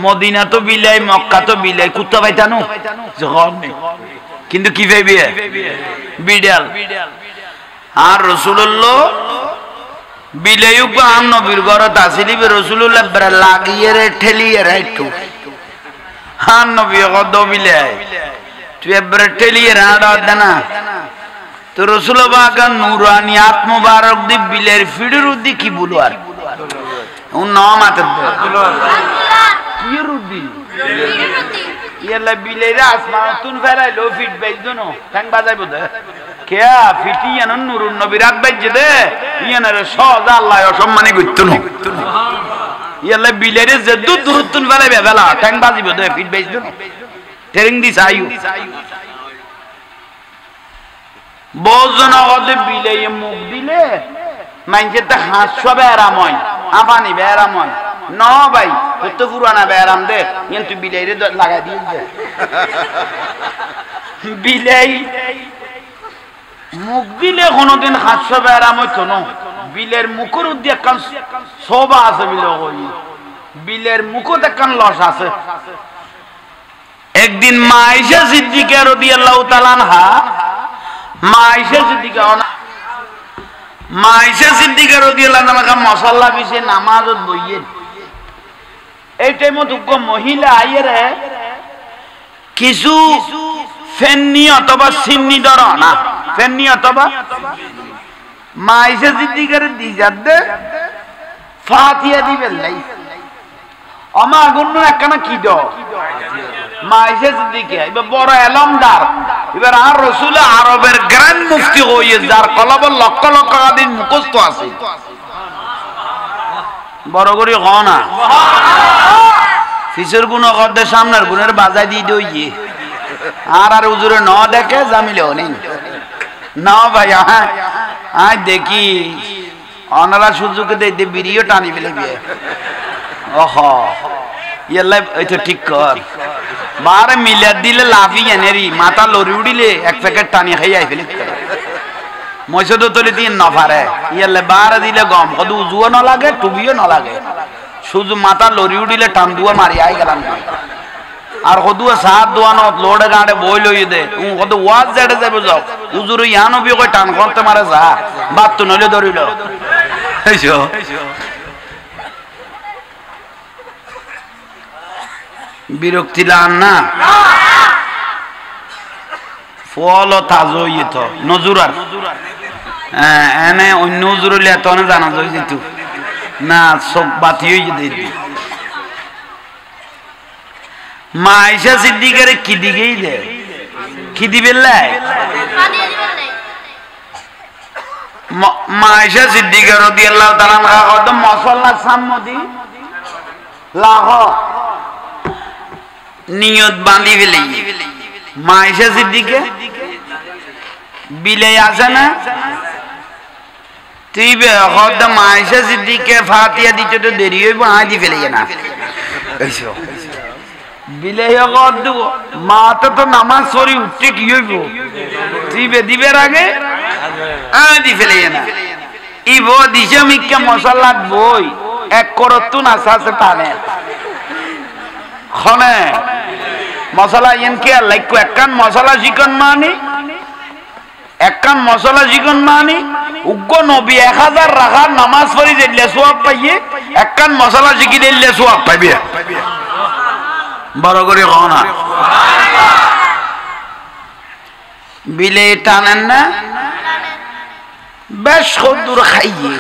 মদিনা তো বিলাই মক্কা তো বিলাই কুত্তা পাইতানো জায়গা নেই কিন্তু কি পাইবে বিড়াল আর রাসূলুল্লাহ বিলাইও আম নবীর ঘরত আসিলি রাসূলুল্লাহ বড় লাগিয়ে রে ঠেলিয়ে রে একটু হান নবী কত বিলাই তুই এবারে ঠেলিয়ে রাড়া দেনা তো রাসূল পাক নূরানি আত্ম মুবারক দি বিলের ফিডের উদ্দি কি বলো আর ও নাম আতে কি রুদি ইয়ালা বিলেরা আসমান তুন ফেরাই লো ফিট বাইজনো ঠ্যাং বাজাইবো দে কেয়া ফিটি জানো নূরুন নবীর রাত বাইজে দে ইয়ানারে সহজা আল্লাহ অসম্মানী করতো না ইয়ালা বিলেরে যে দূর তুন ফেলাই বেলা ঠ্যাং বাজিবো দে ফিট বাইজনো ট্রেনিং দিস আয়ু বহুজন ওদের বিলাই মুখ দিলে মাইনছে তো হাসছো বেরাম হয় আপানি বেরাম হয় ন ভাই তোর তো পুরানা বেরাম দে ইয়ান তুই বিলাই রে লাগাই দিয়ে দে বিলাই মুখ দিলে কোনোদিন হাসছো বেরাম হইতো না বিলের মুখের উদ্দি একখান শোভা আছে বিলে বিলের মুখত একখান লস আছে একদিন মা আয়েশা সিদ্দিকা রাদিয়াল্লাহু তাআলা আনহা মা আয়েশা সিদ্দিকা রাদিয়াল্লাহু আনহা মুসাল্লা বিছে নামাজত বইয়েন এই টাইমত উগ্র মহিলা আইরে কিছু ফেন্নি অথবা সিন্নি ধর না ফেন্নি অথবা মা আয়েশা সিদ্দিকার দিজাদে ফাতিহা দিবেন লাই আমা গুণ একখানা কি দ মা আয়েশা সিদ্দিকা এবার বড় এলমদার এবার আর রাসূল আরবের গ্র্যান্ড মুফতি হয়ে যার কলব লক্ষ লক্ষ হাদিস মুখস্থ আছে বড় করে হয় না ফিসের গুণ কদ্দের সামনের গুণের বাজাই দিয়ে দইয়ে আর হুজুরে ন দেখে জামিলেও নেই না ভাই হ্যাঁ দেখি অনারা সুযোগে দে বিড়িও টানি ফেলে বিয়ে ওহ ইয়াল্লাই ওইটা ঠিক কর বারে মিলাদ দিলে লাভি এনেরি মাথা লরি উড়িলে এক প্যাকেট টানি খাই আই ফেলে মসজিদ তলে দিয়ে না পারে ইয়াল্লাই বারে দিলে গম কদু উজুও না লাগে টুবিও না লাগে শুধু মাথা লরি উড়িলে টান দুয়া মারি আই গেলাম আর কদুয়া সাত দোয়ানত লোড়ে গাড়ে বই লই দে কত ওয়াজ জেড়ে যাবে যাও উজুর ইয়ানো বি কই টান করতে মারে যা বাত তো নলে ধরিল এইছো বিরক্তি লান না ফল তাজো ইত নজুরার এনে অন্য নজুরলে তনে জানা যাই যেতু না সব বাতি হই দিদি মা আয়েশা সিদ্দিকারে কি দিগেই দে কি দিবেন লাই মা আয়েশা সিদ্দিকা রাদিয়াল্লাহু তাআলা আনহা কদম মুসাল্লা সামদি লাহ নিয়ত বাঁধি ফেলে মা আয়েশা সিদ্দিকা বিলে আছে না তুই বে কদম মা আয়েশা সিদ্দিকা ফাতিহা দিতে তো দেরি হইব আদি ফেলে না এইসো বিলেয় গদ্দু মাতা তো নামাজ পড়ি উঠতে কি হইব দিবে দিবের আগে আদি ফেলে না ইবো দিছে মিক্কা মশাল্লাত বই এক করতু না সাসে টানে খনে মশলা ইনকে লাইকো একখান মশলা চিকন মানি একখান মশলা চিকন মানি উগ্র নবী 1000 রাখার নামাজ পড়ি দিলে সওয়াব পাইয়ে একখান মশলা চিকি দিলে সওয়াব পাইবে বড় করে না বিলে টানেন না বেশ কদ্দুর খাইয়ে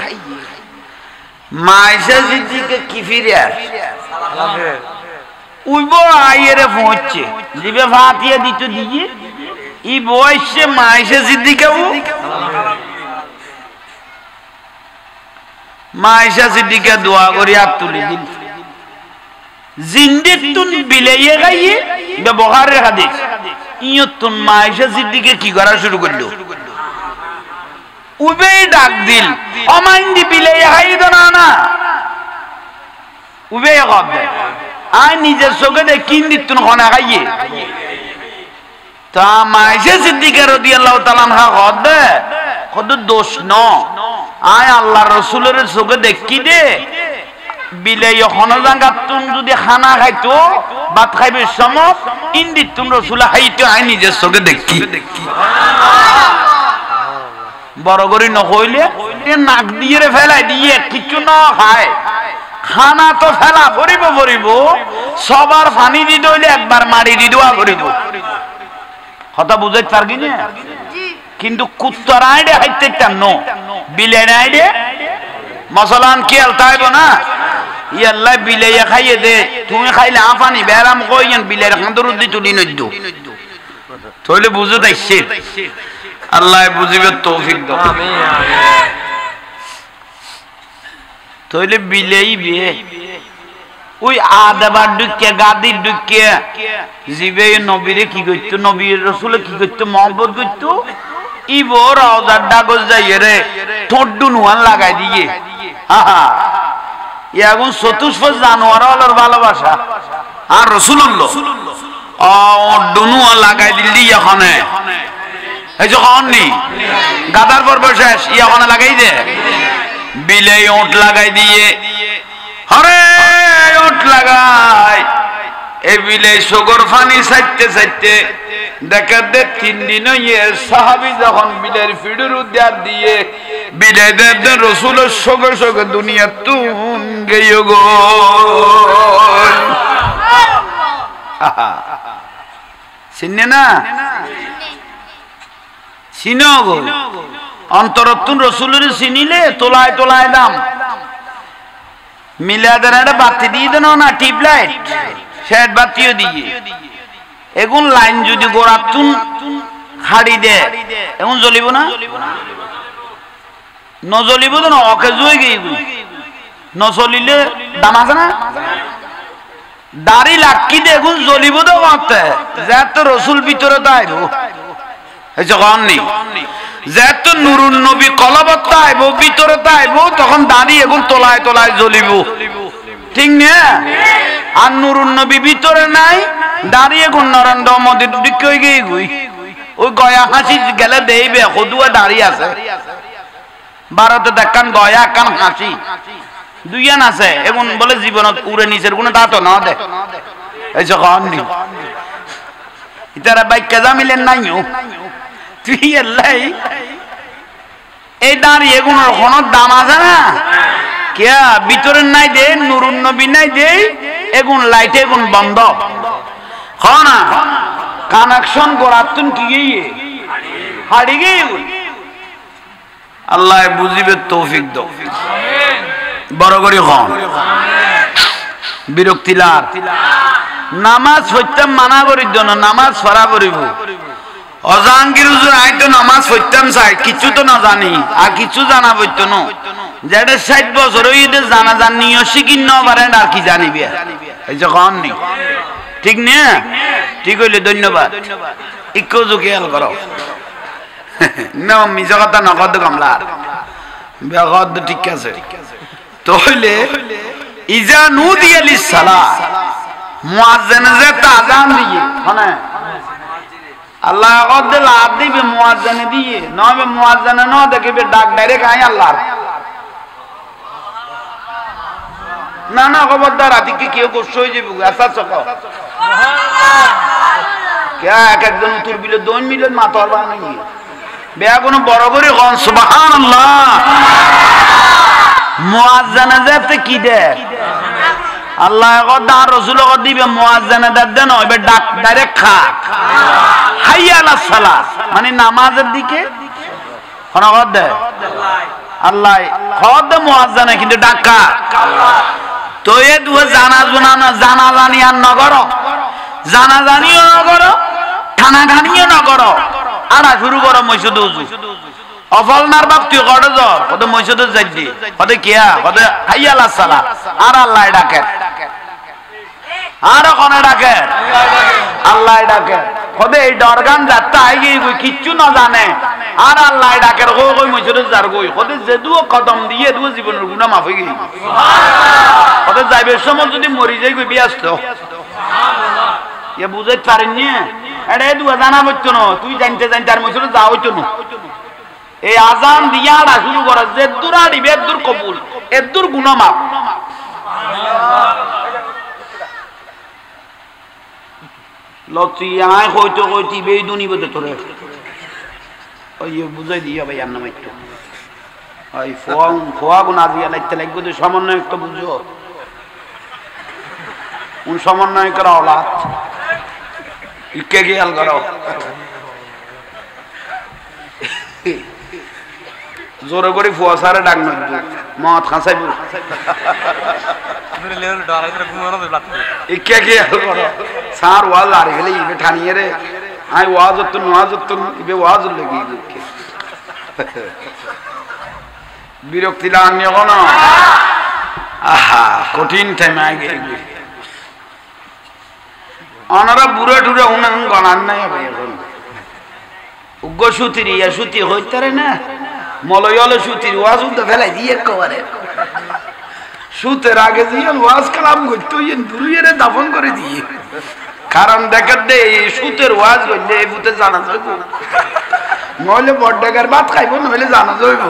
মা আয়েশা সিদ্দিকা কি ফিরে উইব আইরে পৌঁছছে জিবে ফাতিহা দিতে দিয়ে ই বয়সে মা আয়েশা সিদ্দিকা মা আয়েশা সিদ্দিকা দোয়া করে হাত তুলে দিল জিন্দিতুন বিলাইয়ে গাইয়ে ব্যবহারের হাদিস ইয়তুন মা আয়েশা সিদ্দিকা কি করা শুরু করলো উবে ডাক দিল অমাইন্দি বিলাইয়ে হাইদ না উবে কব আই নিজের চোখে দে কিন্দিতুন খনা গাইয়ে তা মা আয়েশা সিদ্দিকা রাদিয়াল্লাহু তাআলা আনহা কদে কত দোষ ন আয় আল্লাহর রাসূলের চোখে দেখি দে বিলে হন জাঙ্গা তুম যদি খানা খাইতো ভাত খাইবে সম ইন্দি তুম রাসূল হাইতো আই নিজের চোখে দেখি বড় গরি ন হইলে নাক দিয়ে ফেলাই দিয়ে কিছু না খায় খানা তো ফেলা ভরিব সবার পানি দি দইলে একবার মারি দি দোয়া করিব কথা বুঝাইতে পারবি না কিন্তু কুত্তার আইডে হাইতে টান বিলে আইডে মশলান কি আলতাইব না ইয়াল্লাহ বিলেয়া খাইয়ে দে তুমি খাইলে আফানি বেরাম কইয়েন বিলের খান্দর দি তুলি নদ্দু তাইলে বুঝো তাইছে আল্লাহ বুঝিবে তৌফিক দাও আমিন তাইলে বিলেই বে ওই আদাবার দুকে গাদির দুকে জিবে নবীরে কি কইতো নবীর রাসূল কি কইতো মোহাম্মদ কইতো ইবো রওজার ডাগজ যাইয়ে রে ঠোঁটডু নুয়ান লাগাই দিয়ে আহা ইয়াগুন চতুষ্প জানোয়ার হলোর ভালোবাসা আর রাসূলুল্লাহ ডুনুয়া লাগাই দিলি এখানে এই যখন নি গাদার পর শেষ এখানে লাগাই দে বিলে ওট লাগাই দিয়ে হরে ওট লাগাই এই বিলে সগর ফানি চাইতে চাইতে দেখা দে 3 দিন হইয়ে সাহাবী যখন বিলের ফিডুর উদ্যার দিয়ে বিদায় দেন রাসূলের সঙ্গে সঙ্গে দুনিয়া তুন গেও গো চিনে না চিনো গো অন্তরতুন রাসূলের চিনিলে তোলায় তোলায় দাম মিলাদের একটা বাতি দিয়ে দেন না টিপ লাইট শেড বাতিও দিয়ে এগুন লাইন যদি গোড়াতুন হাড়ি দে এখন জ্বলিব না নজ্বলিব তো না অকেজ হয়ে গিয়ে নচলিলে দাম আছে না দাড়ি লাকি দে এখন জ্বলিব তো মারতে যেত রসুল ভিতরে তো আইব যখন নেই যেত নুরুন নবী কলবত্তা আইব ভিতরে তো আইব তখন দাড়ি এখন তোলায় তোলায় জ্বলিব ঠিক না আর নুরুন নবী ভিতরে নাই দাঁড়িয়ে গুণ নরেন্দ্র মোদী দিকে হয়ে গিয়ে গুই ওই গয়া হাসি গেলে দেইবে সদুয়া দাঁড়িয়ে আছে ভারতে দেখান গয়া কান হাসি দুইয়ান আছে এখন বলে জীবনত উড়ে নিচের কোনো তা তো না দে এই যখন নি ইতারা বাইক জামিলেন নাইও তুই এলাই এই দাঁড়িয়ে এগুলোর কোনো দাম আছে না কেয়া ভিতরের নাই দে নুরুন নবী নাই দে এগুন লাইটে এগুন বন্ধ হয় না কানেকশন গোড়াতুন কি গিয়ে হাড়ি গিয়ে আল্লাহ বুঝিবে তৌফিক দাও বড় করে হন বিরক্তি লাগ নামাজ হইতাম মানা করির জন্য নামাজ ফরা করিব অজাহাঙ্গীর হুজুর আই তো নামাজ হইতাম চাই কিছু তো না জানি আর কিছু জানা বইতো না যেটা 60 বছর হইতে জানা জানিও শিখিন না পারেন আর কি জানিবে এই যে কন নি ঠিক না ঠিক হইলে ধন্যবাদ ইকো খেয়াল করো না মিছা কথা নগদ কামলা বেগদ ঠিক আছে তো হইলে ইজা নুদিয়া লিসসালাহ মুয়াজ্জিন যে আযান দিয়ে মানে আল্লাহ কদ লাভ দিবে মুয়াজ্জিন দিয়ে নবে মুয়াজ্জিন না দেখবে ডাক ডাইরেক্ট আই আল্লাহ না না খবরদার আদিকে কেউ কষ্ট হয়ে যাবে আচ্ছা চকো কে এক একজন উত্তর বিলে 2 মিলিয়ন মাতর বানাই বেয়া কোনো বড় করে কোন সুবহানাল্লাহ মুয়াজ্জিন যাতে কি দে আল্লাহ কদ আর রাসূল কদ দিবে মুয়াজ্জিন দেন হইবে ডাক ডাইরেক্ট খা হাইয়া আলাস সালাত মানে নামাজের দিকে কোন কদ দে আল্লাহ কদ মুয়াজ্জিন কিন্তু ডাকা তো এ দুয়া জানা জানি আর নগর জানা জানিও নগর ঠানা ঠানিও নগর আড়া শুরু করো মসজিদ উজু অফলনার বাপ তুই কড়ে জ্বর কত মসজিদ যাইদি কত কিয়া কত হাইয়া আলাস সালাত আর আল্লাহ ডাকে আর কোনে ডাকে আল্লাহ ডাকে কত এই ডরগান যাত্রা আইগি কিচ্ছু না জানে আর আল্লাহ ডাকে কই মসজিদে যার কই কত যেদুও কদম দিয়ে দু জীবনের গুনাহ মাফ হই গই সুবহানাল্লাহ কত যাইবে সময় যদি মরি যাই কই ব্যস্ত সুবহানাল্লাহ এ বুঝাইতে পারেন নি এডে দুয়া জানা বইতো না তুই জানতে জানতে আর মসজিদে যাও হইতো না এই আযান দিয়া আড়া শুরু করে যে দুরাড়ি বেদুর কবুল এদুর গুনাহ মাফ লতি আয় হইতো কইতি বেদুনি বদে তোরে ওই বুঝাই দিয়া ভাই আর নামাইতো ওই ফোয়া গুনা দিয়া লাইতে লাগবে তো সামান্য একটা বুঝো উন সমন্বয় করা औलाद ইকে খেয়াল করো জোরে করে ফুয়া সারে ডাক না মত খাসাইব মেরে লেভেল ডর আইরে ঘুমানো দে লাগবে ইকে খেয়াল করো সার ওয়াজ আর গেলে ইবে ঠানিয়ে রে আই ওয়াজ তো ইবে ওয়াজ লাগি ইকে বিরক্তি লাগনি কোন আহা কঠিন টাইম আই গেছে অনারা বুড়া টুরা উনান গণান নাই ভাই এখন উগ্র সুতির ইয়া সুতি হইতারে না মলয়ল সুতির ওয়াজ উঠে ফেলাই দিয়ে কবারে সুতের আগে দিয়ে ওয়াজ কালাম করতে ইন বুড়িয়ে দাফন করে দিয়ে কারণ দেখার দে সুতের ওয়াজ করলে এই ভূতে জানা যাইব নইলে বড়ডাগার ভাত খাইব নইলে জানা যাইব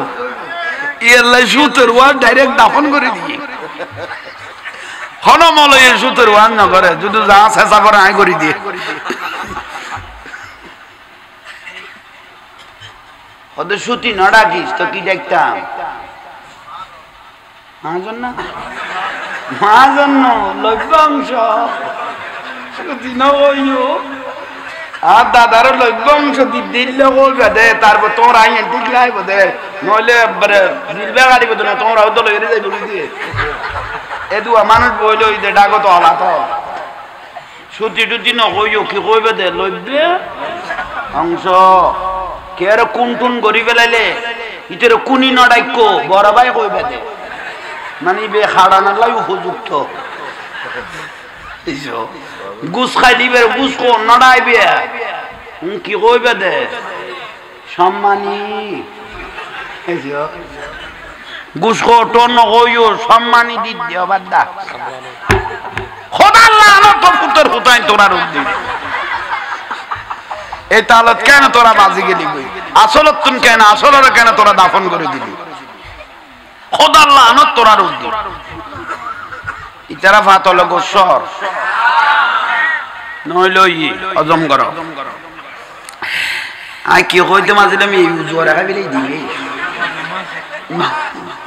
ইয়াল্লাই সুতের ওয়াজ ডাইরেক্ট দাফন করে দিয়ে হ হনমলয়ে সুতোর ওয়ান না করে যদি যা চেষ্টা করে আই করে দিয়ে ওদের সুতি না ডাকিস তো কি দেখতাম মাহাজন্য লভ্যাংশ সুতি না হইও আর দাদারও লভ্যাংশ দিল্লে করবে দে তারপর তোর আইন ঠিক লাইব দে নইলে দিলবে গাড়িব না তোমরা হয়তো লইরে যাই বলি দিয়ে এদু মানুষ বইল দে ডাকো তো হলা তো সুতি টুতি নকইও কি কইবে দে লইবে অংশ কে আর কোন টুন করি ফেলাইলে ইতের কুনি নডাইক বড় ভাই কইবে দে মানে বে খাড়ানার লাই উপযুক্ত গুস খাই দিবে গুস কো নডাইবে কি কইবে দে সম্মানী গুস কো টন কইও সম্মানী দি দিও বাদা খোদা আল্লাহ আমার তো পুত্র হুতাই তোরা রূপ দিবি এই তালত কেন তোরা বাজি গেলি আসলত তুন কেন আসলের কেন তোরা দাফন করে দিবি খোদা আল্লাহ আমার তোরা রূপ দিবি ইতারা ফাতল গোসর নইলই অজম কর আই কি কইতে মাঝিলাম এই উজুয়া রাখা গেলেই দিবি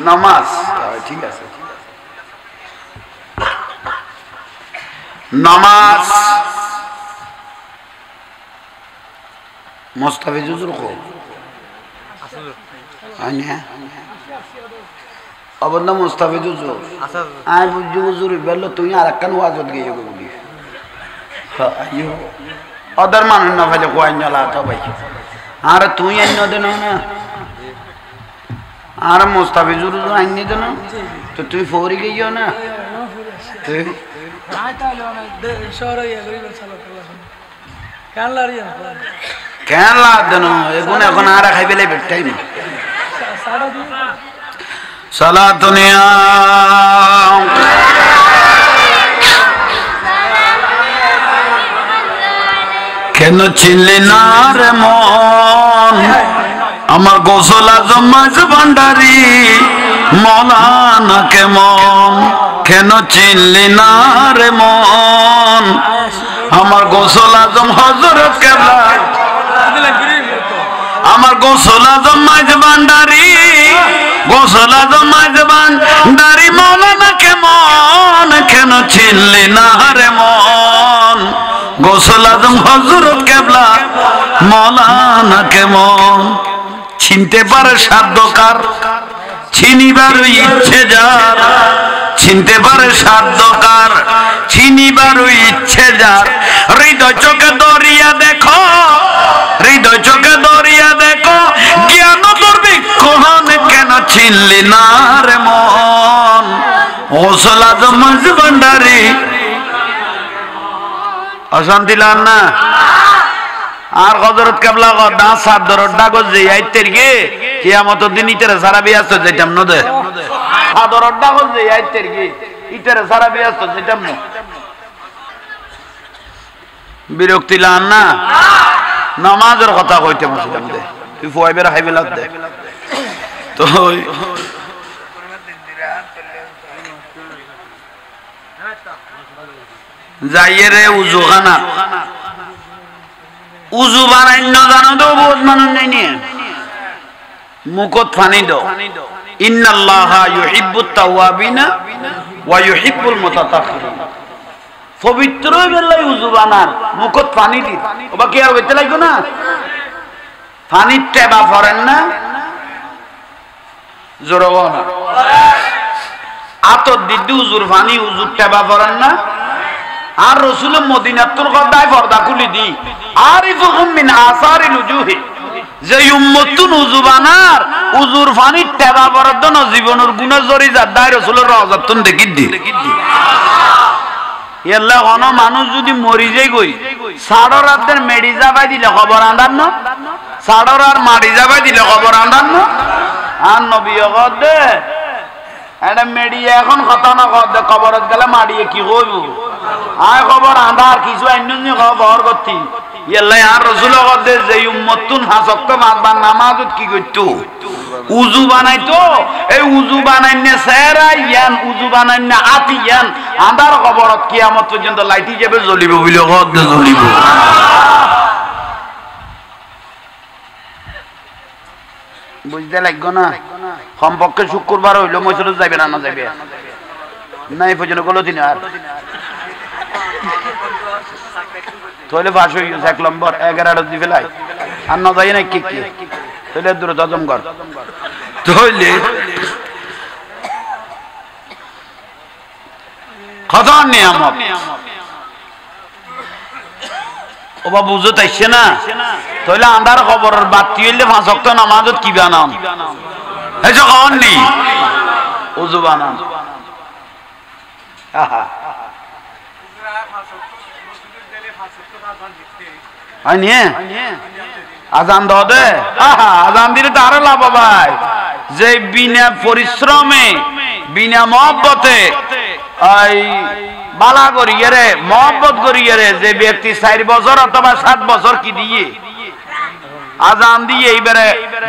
নামাজ ঠিক আছে নামাজ মোস্তাফিজুর কো আনে অবন্ধ মোস্তাফিজুর আই বুঝু হুজুর বেল তুই আরেকখান ওয়াজত গিয়ে বলি আইও অদর মানুষ না ফেলে কোয়াই না লাতা ভাই আর তুই আইন দেন না আর মোস্তাফিজুর আইন দেন তো তুই ফৌরি গিয়েও না তুই কেন লাভ দেন এখন এখন আর খাই পেলে বেটাই না সালা দুনিয়া কেন চিনলি না রে মন আমার গোসল আজম মাঝ ভান্ডারি মৌলানা কেমন কেন চিনলি না রে মন আমার গোসল আজম হযরত কেবলা আমার গোসল আজম মাঝ ভান্ডারি গোসল আজম মাঝ ভান্ডারি মৌলানা কেমন কেন চিনলি না রে মন গোসল আজম হযরত কেবলা মৌলানা কেমন চিনতে পারে সাধ্যকার চিনিবার ইচ্ছে যার চিনতে পারে সাধ্যকার চিনিবার ইচ্ছে যার হৃদয় চোখে দরিয়া দেখো হৃদয় চোখে দরিয়া দেখো জ্ঞান তোর বিক্ষণ কেন চিনলি না রে মন গোসল আজম মাঝ ভান্ডারি অশান্তি লান না আর হযরত কেবলা দাঁত সাত ধর ডাগো যে আইতের গে কিয়ামত দিন ইতারে সারা বিয়াস যেতাম নদে সাদর ডাগো যে আইতের গে ইতারে সারা বিয়াস যেতাম ন বিরক্তি লান না নামাজের কথা কইতে বসলাম দে তুই ফুয়াইবের হাইবেলাত দে তো যাইয়ে রে উজুখানা উজু বানাইন্য জানো তো বহুত মানুষ নাই নিয়ে মুখত ফানি দাও ইন্নাল্লাহা ইউহিব্বুত তাওয়াবিনা ওয়া ইউহিব্বুল মুতাতাহহিরিন পবিত্র বেলায় উজু বানার মুখত পানি দি ওবা কি আর হইতে লাগবে না পানির টেবা পড়েন না জোরও না আতর দিদি উজুর পানি উজুর টেবা পড়েন না আর রাসূল মদিনাতুল কদায় পর্দা খুলি দি আরিফুহুম মিন আসারিল উজুহি যে উম্মতুন উজু বানার উজুর পানির টেবা পড়ার জন্য জীবনের গুনাহ জরি যা দাই রাসূলের রওজাতুন দেখি দি ইয়াল্লা কোন মানুষ যদি মরি যাই গই সাড়র রাতের মেডি যাবাই দিলে খবর আন্দার না সাড়র আর মারি যাবাই দিলে খবর আন্দার না আর নবী গদে এটা মেডি এখন কথা না গদে কবরত গেলে মারিয়ে কি কইব আয় খবর আন্দার কিছু আইননি খবর করতি ইয়াল্লা আর রাসূল গদে যে উম্মতুন হাসক্ত মাতবার নামাজত কি করতো উজু বানাইতো এই উজু বানাইনে সেরাইয়ান উজু বানাইনে আতিয়ান আন্ধার খবরত কিয়ামত পর্যন্ত লাইটি যাবে জ্বলিব বলে হদ জ্বলিব বুঝতে লাগবে না কমপক্ষে শুক্রবার হইলো মসজিদে যাবে না যাবে না এই পর্যন্ত গলো দিন আর তাহলে পাশ হয়ে গেছে 1 নম্বর 11 দি ফেলাই আর না যাই না কি কি তাহলে দূরে হজম কর তাহলে খতম নিয়ামত ও বাবা বুঝো তাইছে না তাহলে আন্ধার খবরের বাতি হইলে 5 ওয়াক্ত নামাজত কি বানাম এই যে কোন নি ওযু বানাম আহা আইনে আজান দাও দে আহা আজান দিলে তো আরো লাভ ভাই যে বিনা পরিশ্রমে বিনা মহব্বতে এই বালা করিয়ে রে মহব্বত করিয়ে রে যে ব্যক্তি 4 বছর অথবা 7 বছর কি দিয়ে আজান দিয়ে এইবারে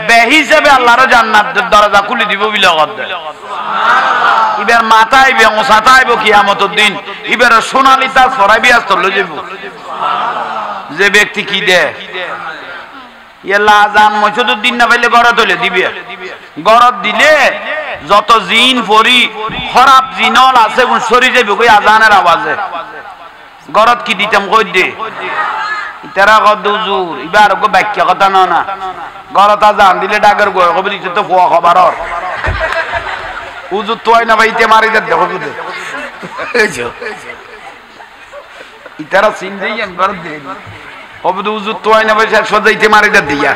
বেহিসাবে আল্লাহর জান্নাতের দরজা খুলে দিব বিলে কথা সুবহানাল্লাহ এবার মাথায় বেমসাতাইব কিয়ামতের দিন এবারে সোনালী তাজ ফরাইবি আসতো লই যাব সুবহানাল্লাহ যে ব্যক্তি কি দে ইয়াল্লাহ আজান মসজিদের দিন না পাইলে গড় তুলে দিবে গড় দিলে যত জিন ফরি খারাপ জিনল আছে কোন সরি যাবে কই আজানের আওয়াজে গড়ত কি দিতাম কই দে ইতারা কত হুজুর এবার গো বাক্য কথা না না গড়ত আজান দিলে ডাগর গো কবি দিতে তো ফুয়া খবর হুজুর তোই না ভাইতে মারি দে দেখো দে এইজো ইতারা সিন দেই একবার দে কবি হুজুর তোই না ভাই সদাইতে মারি দে দিয়া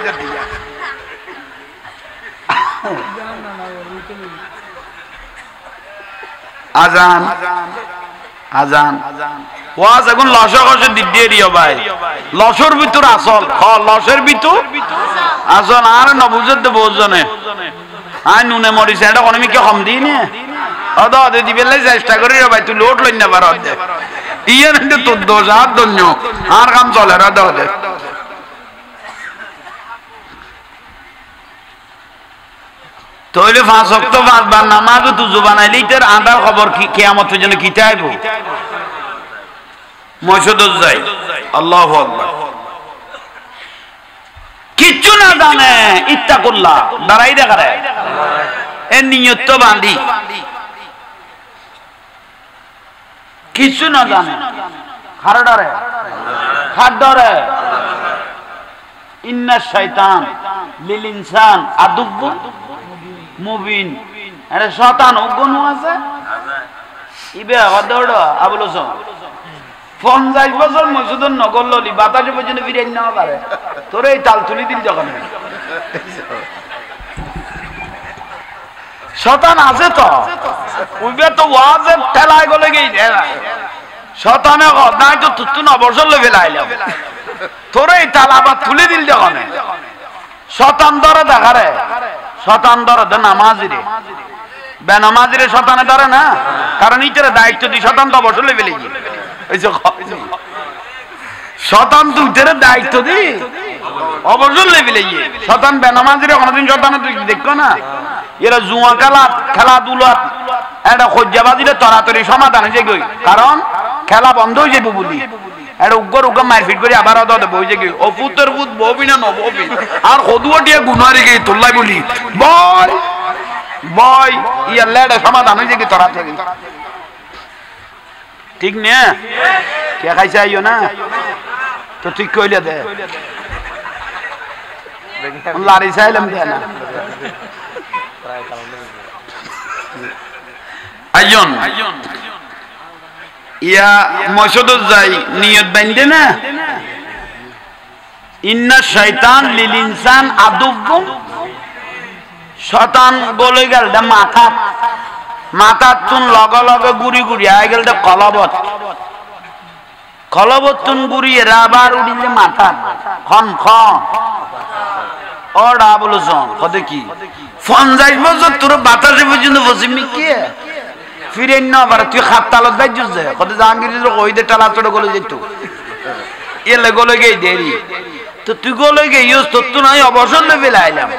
আজান আজান ওয়াজ এখন লসগসে দিদিয়ে দিও ভাই লসর ভিতর আসল লসের ভিতর আসল আর ন বুঝতে বোঝনে আই নুনে মরিছে এটা কোন আমি কি কম দিই নে অদ অদ দিবেলে চেষ্টা করি রে ভাই তুই লোড লই না পারো দে ইয়ে না তো দোষ আর দন্য আর কাম চলে রে দে তাহলে 5 ওয়াক্ত বারবার নামাজ তুজু বানাইলি তোর আন্ধার খবর কি কিয়ামত পর্যন্ত কি চাইব মসজিদে যাই আল্লাহু আকবার কিচ্ছু না জানে ইত্তাকুল্লাহ দাঁড়াই দেখারে এ নিয়ত তো বাঁধি কিচ্ছু না জানে খারডারে খাডরে ইন্নাশ শাইতান লিল ইনসান আদুব্বু মুবিন আরে শয়তান গুণ আছে ইবে হদড় আবুলস 50 বছর মসজিদের নগর ললি বাতাসে পর্যন্ত ফিরে না পারে তোরে এই তাল তুলি দিল যখন শয়তান আছে তো ওইবে তো ওয়াজে ঠেলায় গলে গই শয়তানে নাই তো তুই 9 বছর লই ফেলাইলাম তোরে এই তাল আবার তুলি দিল যখন শয়তান ধরে দেখারে শয়তান ধরে নামাজিরে বেনামাজিরে শয়তানে ধরে না কারণ ইটারে দায়িত্ব দি শয়তান তো বসলে ফেলে গিয়ে এই যে শয়তান তো ইটারে দায়িত্ব দি অবসলে ফেলে গিয়ে শয়তান বেনামাজিরে কোনদিন শয়তানে তুই দেখো না এরা জুয়া খেলাধুলা এটা খোঁজাবাজিরে তরাতরি সমাধান হয়েছে গই কারণ খেলা বন্ধ হয়ে যাবে বলি এটা উগ্র উগ্র মারপিট করে আবার বই যে কি ও পুত্রের পুত ববি না নববি আর হদুয়াটিয়া গুনারি গিয়ে তোল্লাই বলি বয় বয় ইয়া লেডা সমাধান হয়ে যায় কি তোরা ঠিক না কে খাইছে আইও না তো ঠিক কইলে দে লারি চাইলাম দে না আইজন ইয়া মসজিদে যাই নিয়ত বাঁধে না ইন্না শাইতান লিল ইনসান আদুব্বুন শয়তান গলে গেল মাথা তুন লগে লগে গুড়ি গুড়ি আই গেল কলবত তুন গুড়ি রাবার উড়িলে মাথা খন ওরা বলছ কতে কি 50 বছর তোর বাতাসে পর্যন্ত বসে মিকে ফিরে না পারে তুই খাত তালত বাইজুস কত জাহাঙ্গীর কই দে টালা চড়ে গলে যেত এলে গলে গেই দেরি তো তুই গলে গিয়েছ তোর তো নাই অবসর লেভেলে আইলাম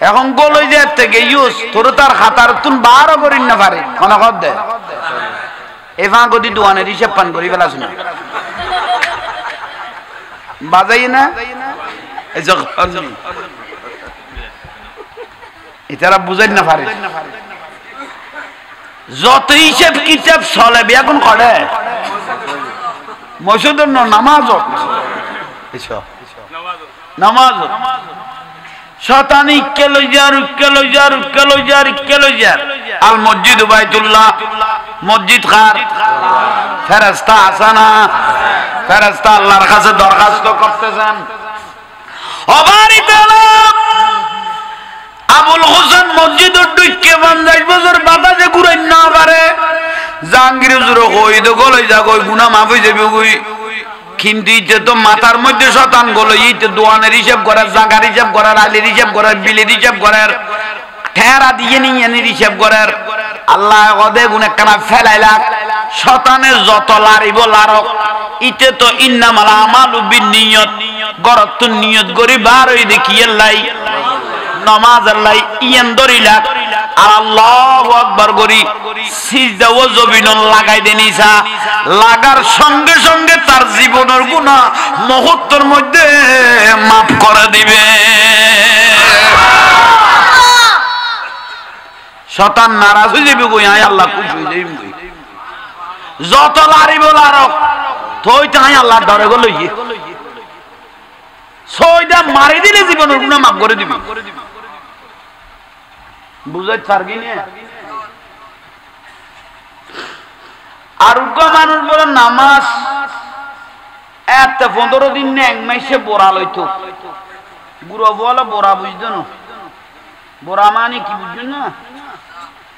এখন গলে যে থেকে ইউজ তোর তার খাতার তুন বারো করিন না পারে মনে কর দে এফা গদি দোয়ানের হিসেব পান করি ফেলাস না বাজাই না এটারা বুঝাই না পারে যত হিসেব কিতাব চলে এখন করে মসজিদের নামাজ নামাজ শতানি আল মসজিদ বাইতুল্লাহ মসজিদ খার ফেরেশতা আসানা ফেরেশতা আল্লাহর কাছে দরখাস্ত করতেছেন আবুল হোসেন মসজিদ ঢুকে 50 বছর বাতাসে ঘুরাই না পারে জাহাঙ্গীর জুড়ে কই তো গলে যা কই গুনাহ মাফ হয়ে যাবে কই কিন্তু ইতে তো মাথার মধ্যে শতান গলো ইতে দোয়ানের হিসাব করার জাগার হিসাব করার আলির হিসাব করার বিলের হিসাব করার ঠেরা দিয়ে নিয়ে হিসাব করার আল্লাহ কদে গুনে কানা ফেলাইলা শতানের যত লারিব লারক ইতে তো ইন্নামাল আমালু বিন্নিয়ত গরত নিয়ত করি বার হই দেখি আল্লাহ নামাজ আল্লাহ ইয়ান দরিলা আর আল্লাহু আকবার করি সিজদা ও জবিন লাগাই দেনিসা লাগার সঙ্গে সঙ্গে তার জীবনের গুনাহ মুহূর্তের মধ্যে maaf করে দিবে শয়তান নারাজ হয়ে যাবে কই আয় আল্লাহ খুশি হয়ে যাবে কই যত লারিব লারক তোই তাই আল্লাহ ডরে গো লইয়ে ছয়টা মারি দিলে জীবনের গুনাহ maaf করে দিবে বুঝাই পারবি না আরোগ্য মানুষ বলে নামাজ এত 15 দিন না এক মাসে বোরা লইতো বুড়ো বলে বোরা বুঝতো না বোরা মানে কি বুঝছো না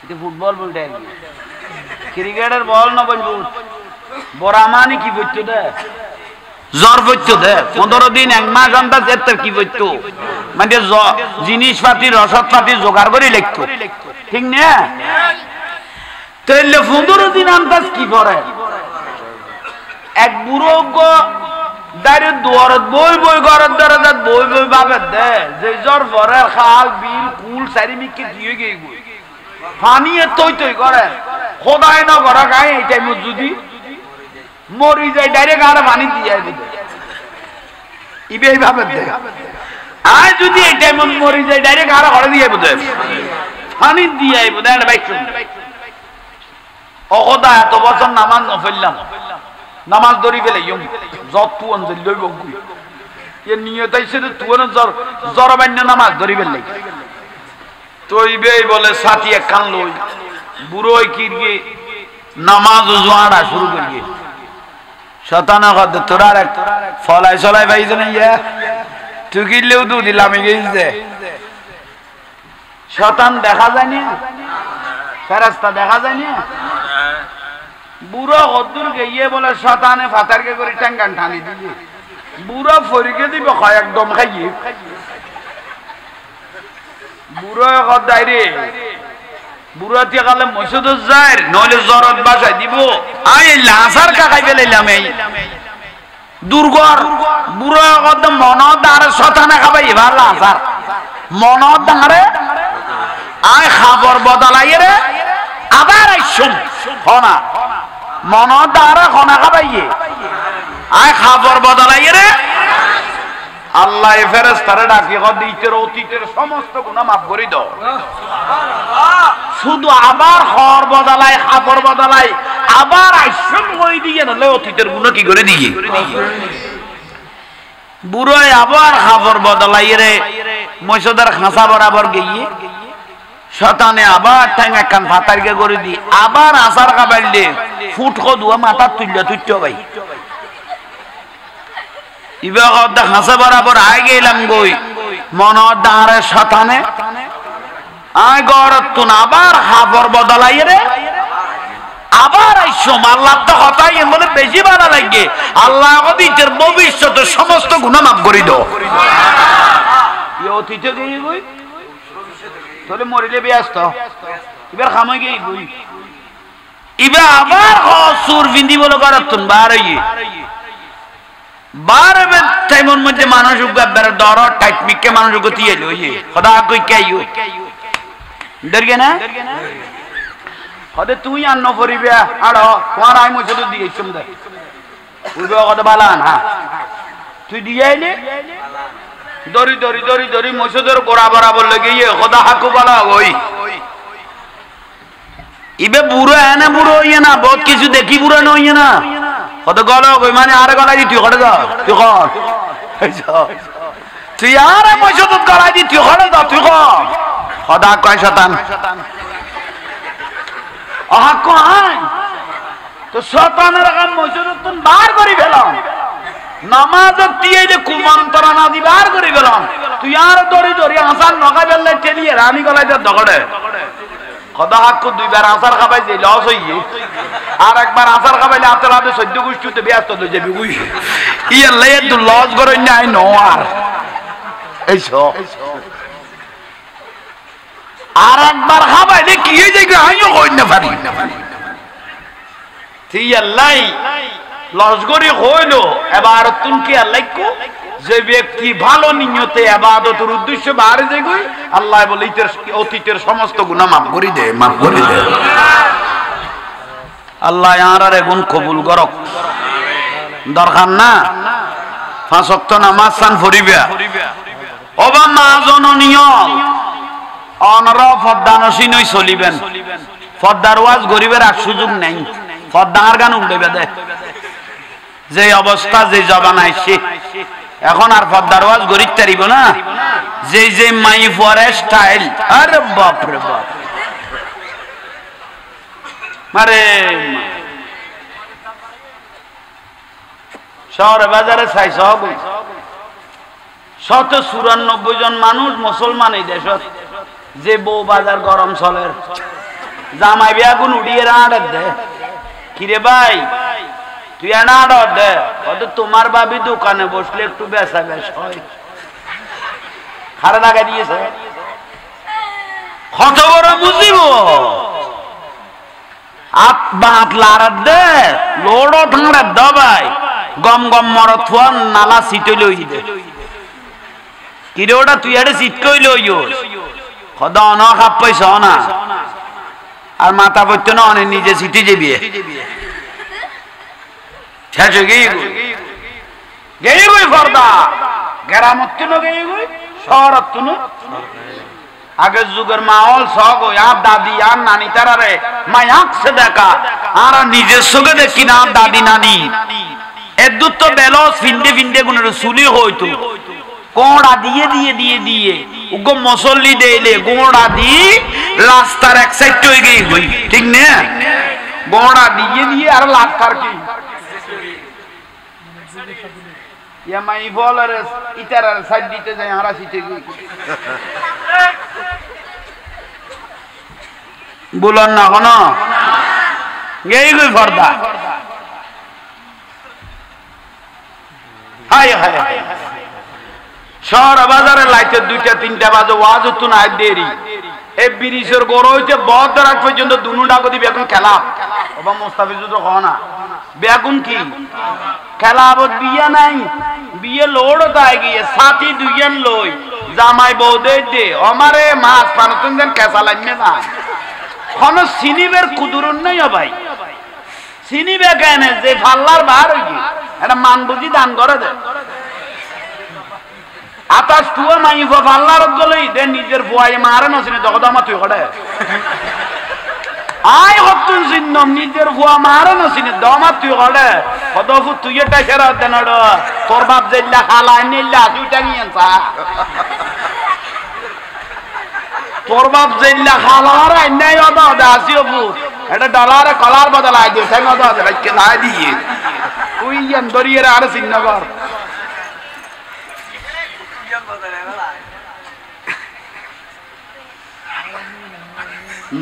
এটা ফুটবল বলতে ক্রিকেটের বল না বলবো বোরা মানে কি বুঝতো দে জ্বর বুঝতো দে 15 দিন এক মাস আন্তা যেতে কি বুঝতো মানে জিনিসপাতি রসদপাতি জোগাড় করে লিখতো ঠিক না তাইলে 15 দিন আন্দাজ কি করে এক বুড়ো দাঁড়িয়ে দুয়ারত বই বই ঘরের দরজাত বই বই ভাবে দে যে জ্বর ভরে খাল বিল কুল চারিমিকে দিয়ে গিয়ে পানি তৈ তৈ করে খোদায় না ঘর খায় এই টাইমত যদি মরি যায় ডাইরেক্ট আর পানি দিয়ে দিবে ইবে ভাবে দে আর যদি এই টাইমত মরি যায় ডাইরেক্ট আর ঘরে দিয়ে দেবে পানি দিয়ে আইব দেন ভাই অখদা এত বছর নামাজ নফেললাম নামাজ ধরি ফেলে যত তুয়ান লইব এ নিয়ত আইছে তুয়ান জরবান্য নামাজ ধরি ফেললে তৈবেই বলে সাথী এক কান লই বুড়োই কিরগে নামাজ জোয়াড়া শুরু করিয়ে শতানা কদ তোরার এক ফলাই চলাই পাইছে না ইয়া তুই কিনলেও দু দিলাম গেছে শতান দেখা যায় না ফেরেশতা দেখা যায় না বুড়ো কদ্দুর গিয়ে বলে শতানে ফাতারকে করে টাঙ্গান টানি দিবি বুড়ো ফরিকে দিব খায় একদম খাইয়ে বুড়ো কদ্দাই রে বুড়ো তিয়া কালে মসজিদ যায় নইলে জরত বাসায় দিব আই লাসার কাকাই ফেলাইলাম এই দুর্গর বুড়ো কদ্দ মনত আর শতানে খাবাই এবার লাসার মনত দাঁড়ে আয় খাবার বদলাই রে আবার আইসুম হনা মনত দাঁড়া হনা খাবাইয়ে আয় খাবার বদলাই রে আল্লাহ ফেরেশতারে ডাকি অতীতের অতীতের সমস্ত গুনাহ maaf করে দাও শুধু আবার খবর বদলাই খাবার বদলাই আবার আইসুম কই দিয়ে না অতীতের গুনাহ কি করে দিয়ে বুড়োয় আবার খাবার বদলাই রে মসজিদের খাঁচা বরাবর গিয়ে শতানে আবার ঠ্যাঙ্গা কান ফাতারকে করে দি আবার আসার কাবাইলে ফুটকো দুয়া মাথা তুললে তুইতো ভাই ইবা কদা হাসা বরাবর আয় গেলাম গই মনত দাঁড়ে শতানে আয় গরতুন আবার হাবর বদলাই রে আবার আইসো আল্লাহ তো হতাই বলে বেশি ভালো লাগে আল্লাহ অতীতের ভবিষ্যতের সমস্ত গুনাহ maaf করে দাও এই অতীতে গই গই তোলে মরিলে ব্যস্ত এবার খামই গই গই ইবা আবার সুর বিন্দি বলে গরতুন বার হই বারবে টাইমর মধ্যে মানুষ উগাবার দর টাইট মিকে মানুষ গতি এলো ইয়ে খোদা কই কাইও ডর গে না হদে তুই আন্ন ফরিবে আর তোমার আই মজে তো দিয়েছ দে উবে কথা বালান হ্যাঁ তুই দিয়ে আইলে দরি দরি দরি দরি মসজিদের গোড়া বরাবর লাগে ইয়ে খোদা হাকু বলা ওই ইবে বুড়ো এনে বুড়ো হইয়ে না বহুত কিছু দেখি বুড়ো না হইয়ে না কত গল কই মানে আরে গলাই দি তুই খড়ে যা তুই কর তুই আরে মসজিদ গলাই দি তুই খড়ে যা তুই কর খোদা কয় শতান আহা কয় তো শতানের কাম মসজিদ তুই বার করি ফেলাম নামাজ দিয়ে যে কুমন্ত্রণা দি বার করি ফেলাম তুই আর দরি দরি আসার নগা বেললে টেলিয়ে রানী গলাই দে দগড়ে খোদা হাক্কু দুইবার আসার খাবাই যে লস হইয়ে আর একবার আসার খাবাইলে আপনার হাতে সদ্য গোষ্ঠীতে ব্যস্ত তো যাবি বুঝ ইয়ে লে তো লস করে নাই নো আর এইসো আর একবার খাবাইলে কি হয়ে যায় আমিও কই না পারি তুই আল্লাহ লস করে হইলো এবার তুমি কি আল্লাহ কো যে ব্যক্তি ভালো নিয়তে ইবাদতের উদ্দেশ্যে বাইরে যায় কই আল্লাহ বলে অতীতের সমস্ত গুনাহ মাফ করে দে মাফ করে দে আল্লাহ আর গুণ কবুল করক দরকার না পাঁচ ওয়াক্ত নামাজ সান ফরিবা ওবা মা জননীয় অনরা ফদ্দানসী নই চলিবেন ফদ্দার ওয়াজ গরিবের আর সুযোগ নাই ফদ্দার গান উড়বে দে যে অবস্থা যে জবান আইছে এখন আর পদ্মার ওয়াজ গরিব তারিব না যে যে মাই ফরে স্টাইল আরে বাপ রে বাপ মারে শহরে বাজারে চাই সব 194 জন মানুষ মুসলমান এই দেশত যে বউ বাজার গরম চলে জামাই বিয়াগুন উড়িয়ে রাড় দে কিরে ভাই তুই এনা অর্ডার দে হয়তো তোমার ভাবি দোকানে বসলে একটু বেচা বেশ হয় খারা লাগাই দিয়েছে কত বড় বুঝিব হাত বাঁধ লাড়ার দে লোড়ো ঠাঁড়ার দবাই গম গম মরত থুয়া নালা সিটে লই দে কিরে ওটা তুই একটা সিট কই লইও কত অন খাপ পয়সা না আর মাথা পড়তো না অনেক নিজে সিটে যাবি আগের যুগের মাহল সব আর দাদি আর নানি তারারে মায়াকছে দেখা আর নিজের চোখে দেখি না দাদি নানি এদুত তো বেলস ফিন্ডে ফিন্ডে কোন চুলি হইতো গোড়া দিয়ে দিয়ে দিয়ে দিয়ে উগো মসল্লি দেইলে গোড়া দিয়ে রাস্তার এক সাইড হয়ে গই হই ঠিক না গোড়া দিয়ে দিয়ে আর লাখার কি ইয়ামাই বলারে ইতারার সাইড দিতে যায় হারা সিটে গই বলন না কোন গেই গই ফর্দা হাই হাই শহর বাজারে লাইতে 2টা 3টা বাজে ওয়াজ হতো না দেরি এই ব্রিজের গড় হইতে বহুত রাত পর্যন্ত দুনু ডাকদি বেগুন খেলা বাবা মুস্তাফিজুর তো কনা বেগুন কি খেলাবত বিয়া নাই বিয়ে লোড় তাই গিয়ে সাথী দুইজন লই জামাই বউ দে আমারে মাছ পানতুন দেন কেসা লাইনে না কোন সিনিবের কুদুরুন নাই ভাই সিনিবে কেন যে ফাল্লার বার হই এটা মান বুঝি দান করে দে আতাশ তুয়া মাইফা ফাল্লার গলই দে নিজের বুয়াই মারে নছিনে দগদমা তুই কড়ে আই হতুন জিন্নম নিজের বুয়া মারে নছিনে দমা তুই কড়ে কদফু তুই এটা সেরা দেনড় তোর বাপ জেল্লা খালা নিল্লা তুই টাঙিয়েন সা তোর বাপ জেল্লা খালার আইনাই অদা অদা আসিও পুত এটা ডলারে কলার বদলাই দিও ঠ্যাং অদা অদা রাখকে লাই দিয়ে তুই ইয়ান দরিয়ে আর সিন্নগর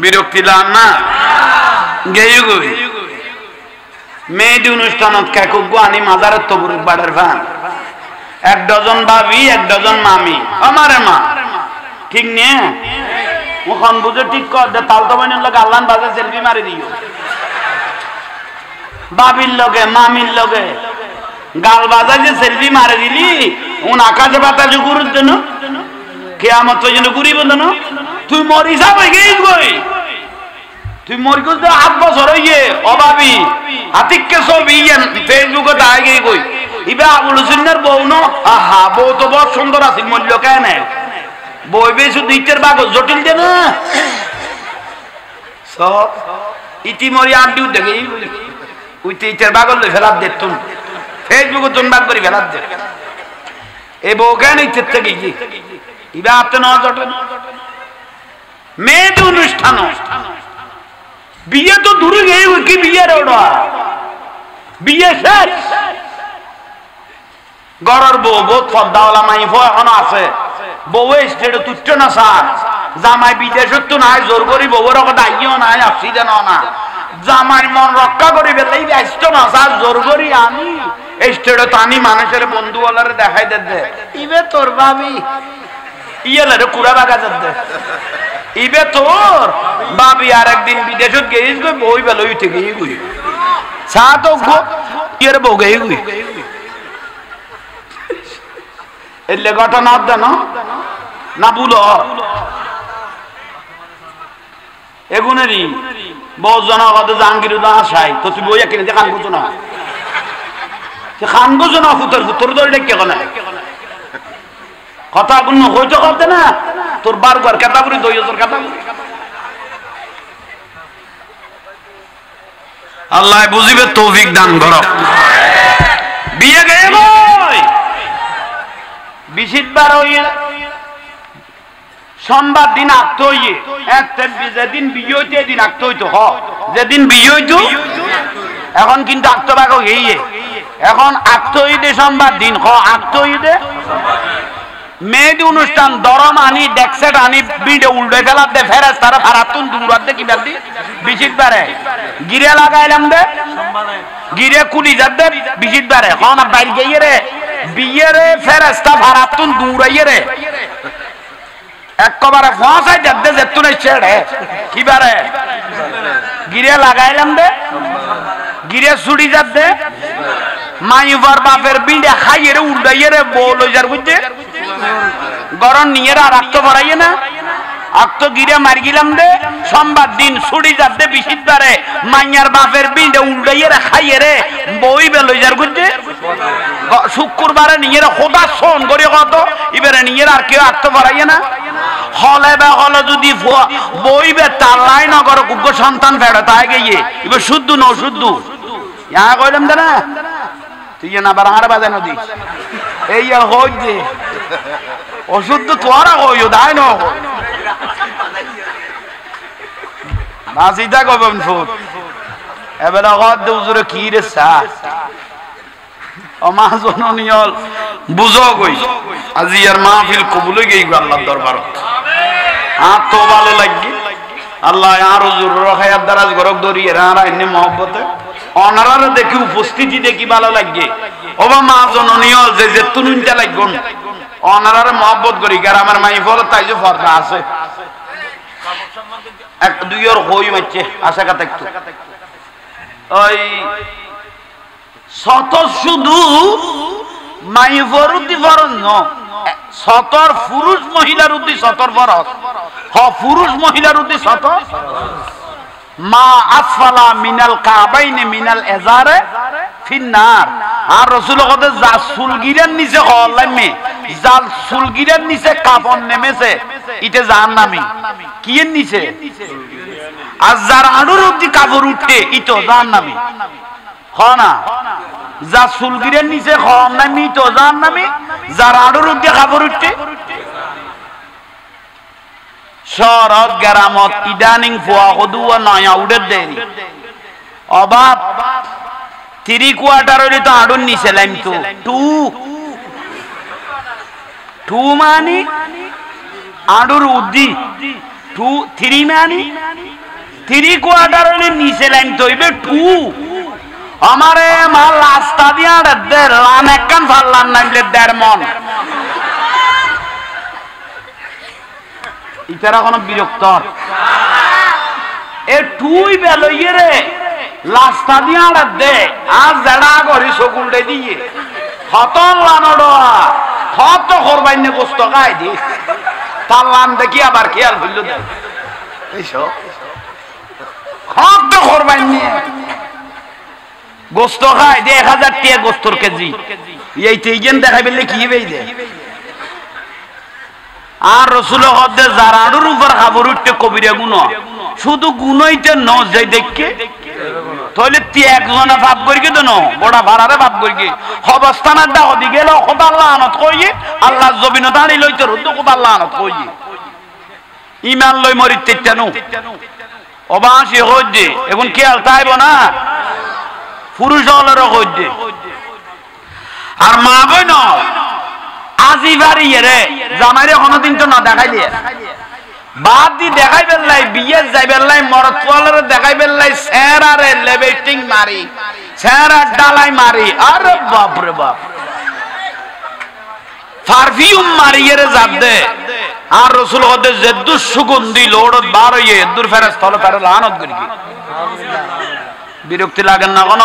বিরক্তি লান না গেয়ু গই মেয়েদি অনুষ্ঠানত কাকুগু আনি মাজারের তবুর বাড়ার ভান 1 ডজন ভাবি 1 ডজন মামি আমারে মা ঠিক নে মুখন বুঝে ঠিক কর দে তাল তো বাইনের লগে আল্লাহন বাজে সেলফি মারি দিও বাবির লগে মামির লগে গাল বাজা যে সেলফি মারে দিলি উন আকাশে বাতাসে ঘুরুর জন্য কেয়ামত পর্যন্ত ঘুরিব না তুই মরি যাবে গেই গই তুই মরি করতে 8 বছর হইয়ে অভাবী হাতিককে ছবি ফেসবুকে দায় গেই গই ইবে আবুল হোসেনের বউ ন আহা বউ তো বড় সুন্দর আছে মূল্য কেন বই বে শুধু ইটের বাগজ জটিল যে না সব ইটি মরি আড্ডি দেখে উইতে ইটের বাগজ লই ফেরাত দে তুই ফেসবুকে তুমি বাগ করি ফেরাত দে এই বউ কেন ইটের থেকে গিয়ে ইবে আপনি ন জটেন মেয়েদের অনুষ্ঠান বিয়ে তো দূরে গিয়ে কি বিয়ের ওটা বিয়ে শেষ গড়র বউ বহুত পদ্মাওয়ালা মাই এখন আছে বউ স্টেটে তুচ্ছ না স্যার জামাই বিদেশত তো নাই জোর করি বউর কথা আইও নাই আসছি যেন না জামাই মন রক্ষা করি বেলাই ব্যস্ত না স্যার জোর করি আমি স্টেটে টানি মানুষের বন্ধু ওলারে দেখাই দে ইবে তোর ভাবি ইয়েলারে কুড়া বাগা দে ইবে তোর ভাবি আর একদিন বিদেশত গেছিস গই বই বেলা উঠে গিয়ে গুই চা তো ইয়ের বউ গিয়ে গুই এলে ঘটনা দেন না বুল এগুনেরই বহু জন জাহাঙ্গীর আসাই তো তুই বইয়া কিনে খান গুছো না খান গুছো না ফুতর ফুতর ধরে ডেকে কেন কথা গুণ হইতে করতে না তোর বারবার কেতা করি 2000 কেতা আল্লাহ বুঝিবে তৌফিক দান করো বিয়ে গেয়ে বই বিশিতবার হইয়ে সোমবার দিন আঁকতে হইয়ে যেদিন বিয়ে হইতে এদিন আঁকতে হইতো যেদিন বিয়ে হইতো এখন কিন্তু আঁকতে বাক গিয়ে এখন আঁকতে হইতে সোমবার দিন আঁকতে হইতে মেয়েদের অনুষ্ঠান দরম আনি ডেক্সেট আনি বিডে উল্টে ফেলার দে ফেরাস তারা ফারাতুন দূরাত দে কিবার দি বিশিতবারে গিরে লাগাইলাম দে গিরে কুলি যাত দে বিশিতবারে হন বাইরে গিয়ে রে বিয়ে রে ফেরাস্তা ফারাতুন দূরাইয়ে রে একবারে ফাঁসাই যাত দে যেতুন ছেড়ে কিবারে গিরে লাগাইলাম দে গিরে ছুড়ি যাত দে মাইবার বাপের বিডে খাইয়ে রে উল্টাইয়ে রে বল যার বুঝছে গরম নিয়ে আর আক্ত ভরাইয়ে না আক্ত গিরে মারি গেলাম দে সোমবার দিন ছুটি যাতে বিশিতবারে মাইয়ার বাপের বিডে উল্টাইয়ে রে খাইয়ে রে বই বেলই যার বুঝছে শুক্রবারে নিয়ে খোদা শোন করে কত এবারে নিয়ে আর কেউ আক্ত ভরাইয়ে না হলে বা হলে যদি বই বে তাল্লাই নগর কুগ্য সন্তান ফেরত আয় গিয়ে এবার শুদ্ধ ন শুদ্ধ ইয়া কইলাম দে না তুই না বার হার বাজে নদী এই আর হই যে ওষুধ তো তোরা হইও দায় ন নাসিদা কবম ফুট এবারে গদ উজুরে কি রে সা ও মা জননিয়ল বুঝো কই আজি আর মাহফিল কবুল হই গই আল্লাহর দরবারত আ তো ভালো লাগি আল্লাহ আর হুজুর রখায়াত দারাজ গরক দরিয়ে রারা এনে মহব্বতে অনারারে দেখি উপস্থিতি দেখি ভালো লাগে ওবা মা জননিয়ল যে যে তুনুনটা লাগগুন অনারারে মহব্বত করি গ্রামের মাইফল তাই যে ফরদা আছে এক দুইয়ের হই মারছে আশা কথা একটু ওই শত শুধু মাইফর উদ্দি ফরজ ন শতর পুরুষ মহিলার উদ্দি শতর ফরজ হ পুরুষ মহিলার উদ্দি শত মা আসফালা মিনাল কাবাইনে মিনাল এজারে ফিন্নার আর রাসূল কত যা সুলগিরের নিচে হলামে জাল সুলগিরের নিচে কাফন নেমেছে ইতে জাহান্নামী কি এর নিচে আর যার আড়ুর অবধি কাপড় উঠে ইতো জাহান্নামী হনা যা সুলগিরের নিচে হলামে ইতো জাহান্নামী যার আড়ুর অবধি কাপড় উঠে শরৎ গ্রামত ইদানিং ফুয়া হদুয়া নয়া উড়ে দেরি অভাব 3 কোয়ার্টার হইলে তো আড়ুর নিচে লাইম তো 2 মানে আড়ুর উদ্দি 3 মানে 3 কোয়ার্টার হইলে নিচে লাইম তো হইবে 2 আমারে মাল রাস্তা দিয়া দে লান একখান ফাল্লান নাইলে 1.5 মন ইতারা কোন বিরক্ত এ টুই বেলইয়ে রে লাস্তা দিয়ে আর দে আর জেড়া করি সকুলটা দিয়ে হতন লানোডা হত করবাই না গোস্ত খাই দি তার লান দেখি আবার খেয়াল হইল দেয় এইসব হত করবাই নিয়ে গোস্ত খাই দে 1000 টাকা গোস্তর কেজি এই তেইজেন দেখাই পেলে কি হইবে দে আর রসুল হদ্দে জারাড়ুর উপর খাবার উঠতে কবিরা গুণ শুধু গুণইতে ন যাই দেখকে তাহলে একজনে ভাব করি তো ন বড়া ভাড়ারে ভাব করি অবস্থানের দা হদি গেল খোদা আল্লাহ আনত কইয়ে আল্লাহ জবিন দাঁড়ি লইতে রুদ্দ খোদা আল্লাহ আনত কইয়ে ইমান লই মরিতে চানু অবাসি হইছে এখন খেয়াল চাইব না পুরুষ হলেরও হইছে আর মা বই ন আজি বাড়ি রে জামাইরে কোনদিন তো না দেখাইলে বাদ দি দেখাই বেললাই বিয়ে যাই বেললাই মরদ পোয়ালের দেখাই বেললাই সেরারে লেবেটিং মারি সেরা ডালাই মারি আরে বাপ রে বাপ পারফিউম মারি এর জাত দে আর রাসূল হদে জেদ্দু সুগন্ধি লোড়ত বার হইয়ে দূর ফেরেশতা হলো ফেরে লানত করি কি বিরক্তি লাগেন না কোন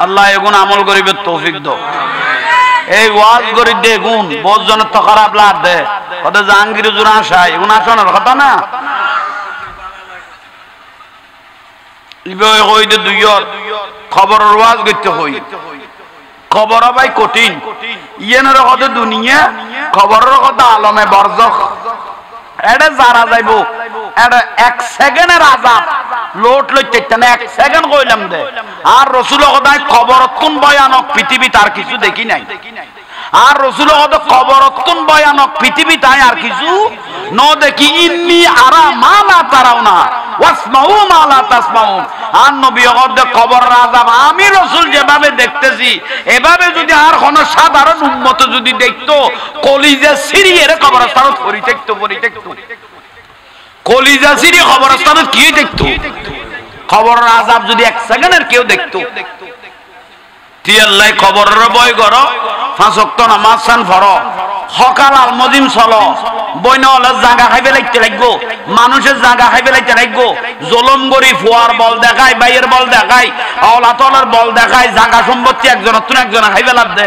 আল্লাহ এগুন আমল করিবে তৌফিক দাও এই ওয়াজ করি দে গুণ বহুত জনের তো খারাপ লাগ দে ওদের জাহাঙ্গীর জোড়া আসায় এগুন আসানোর কথা না ইবে হইতে দুইয়ত খবরের ওয়াজ করতে হই খবর ভাই কঠিন ইয়েনের কথা দুনিয়া খবরের কথা আলমে বরজখ এটা যারা যাইব এটা 1 সেকেন্ডের আযাব লোট লইতে না 1 সেকেন্ড কইলাম দে আর রাসূল খোদায় খবরতুন ভয়ানক পৃথিবী তার কিছু দেখি নাই আর রাসূল খোদা খবরতুন ভয়ানক পৃথিবী তাই আর কিছু ন দেখি ইন্নী আরা মা লা তারাউনা ওয়াসমাউ মা লা তাসমাউন আর নবী খোদা খবরের আযাব আমি রাসূল যেভাবে দেখতেছি এভাবে যদি আর কোন সাধারণ উম্মত যদি দেখতো কলিজা সিরিয়ে কবরস্থান পরি দেখতো কলিজা সিরি খবরস্থান কি দেখতো খবরের আযাব যদি 1 সেকেন্ডের কেউ দেখতো তি আল্লাহ খবরের ভয় করো 5 ওয়াক্ত নামাজ সান পড়ো সকাল আল মদিম চলো বইনল জায়গা খাইবে লাগতে লাগবো মানুষের জায়গা খাইবে লাগতে লাগবো জলম করি ফুয়ার বল দেখায় বাইয়ের বল দেখায় আওলাতলের বল দেখায় জায়গা সম্পত্তি একজনের তুন একজনে খাইবে লাভ দে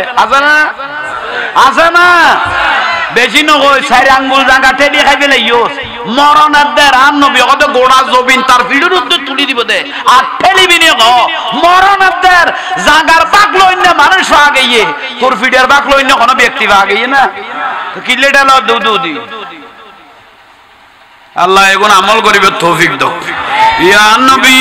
আছে না বেশি নয় 4 আঙ্গুল জায়গা টেডি খাইবে লাইও মরণের দের আর নবী কত গোড়া জবিন তার ভিড়ের উদ্দে তুলি দিব দে আর ঠেলিবি নে গো মরণের দের জাগার পাক লইনে মানুষ আগেইয়ে তোর ফিডের পাক লইনে কোন ব্যক্তি আগেইয়ে না তো কিলেটা ল দুদুদি আল্লাহ এগুন আমল করিবে তৌফিক দাও ইয়া নবী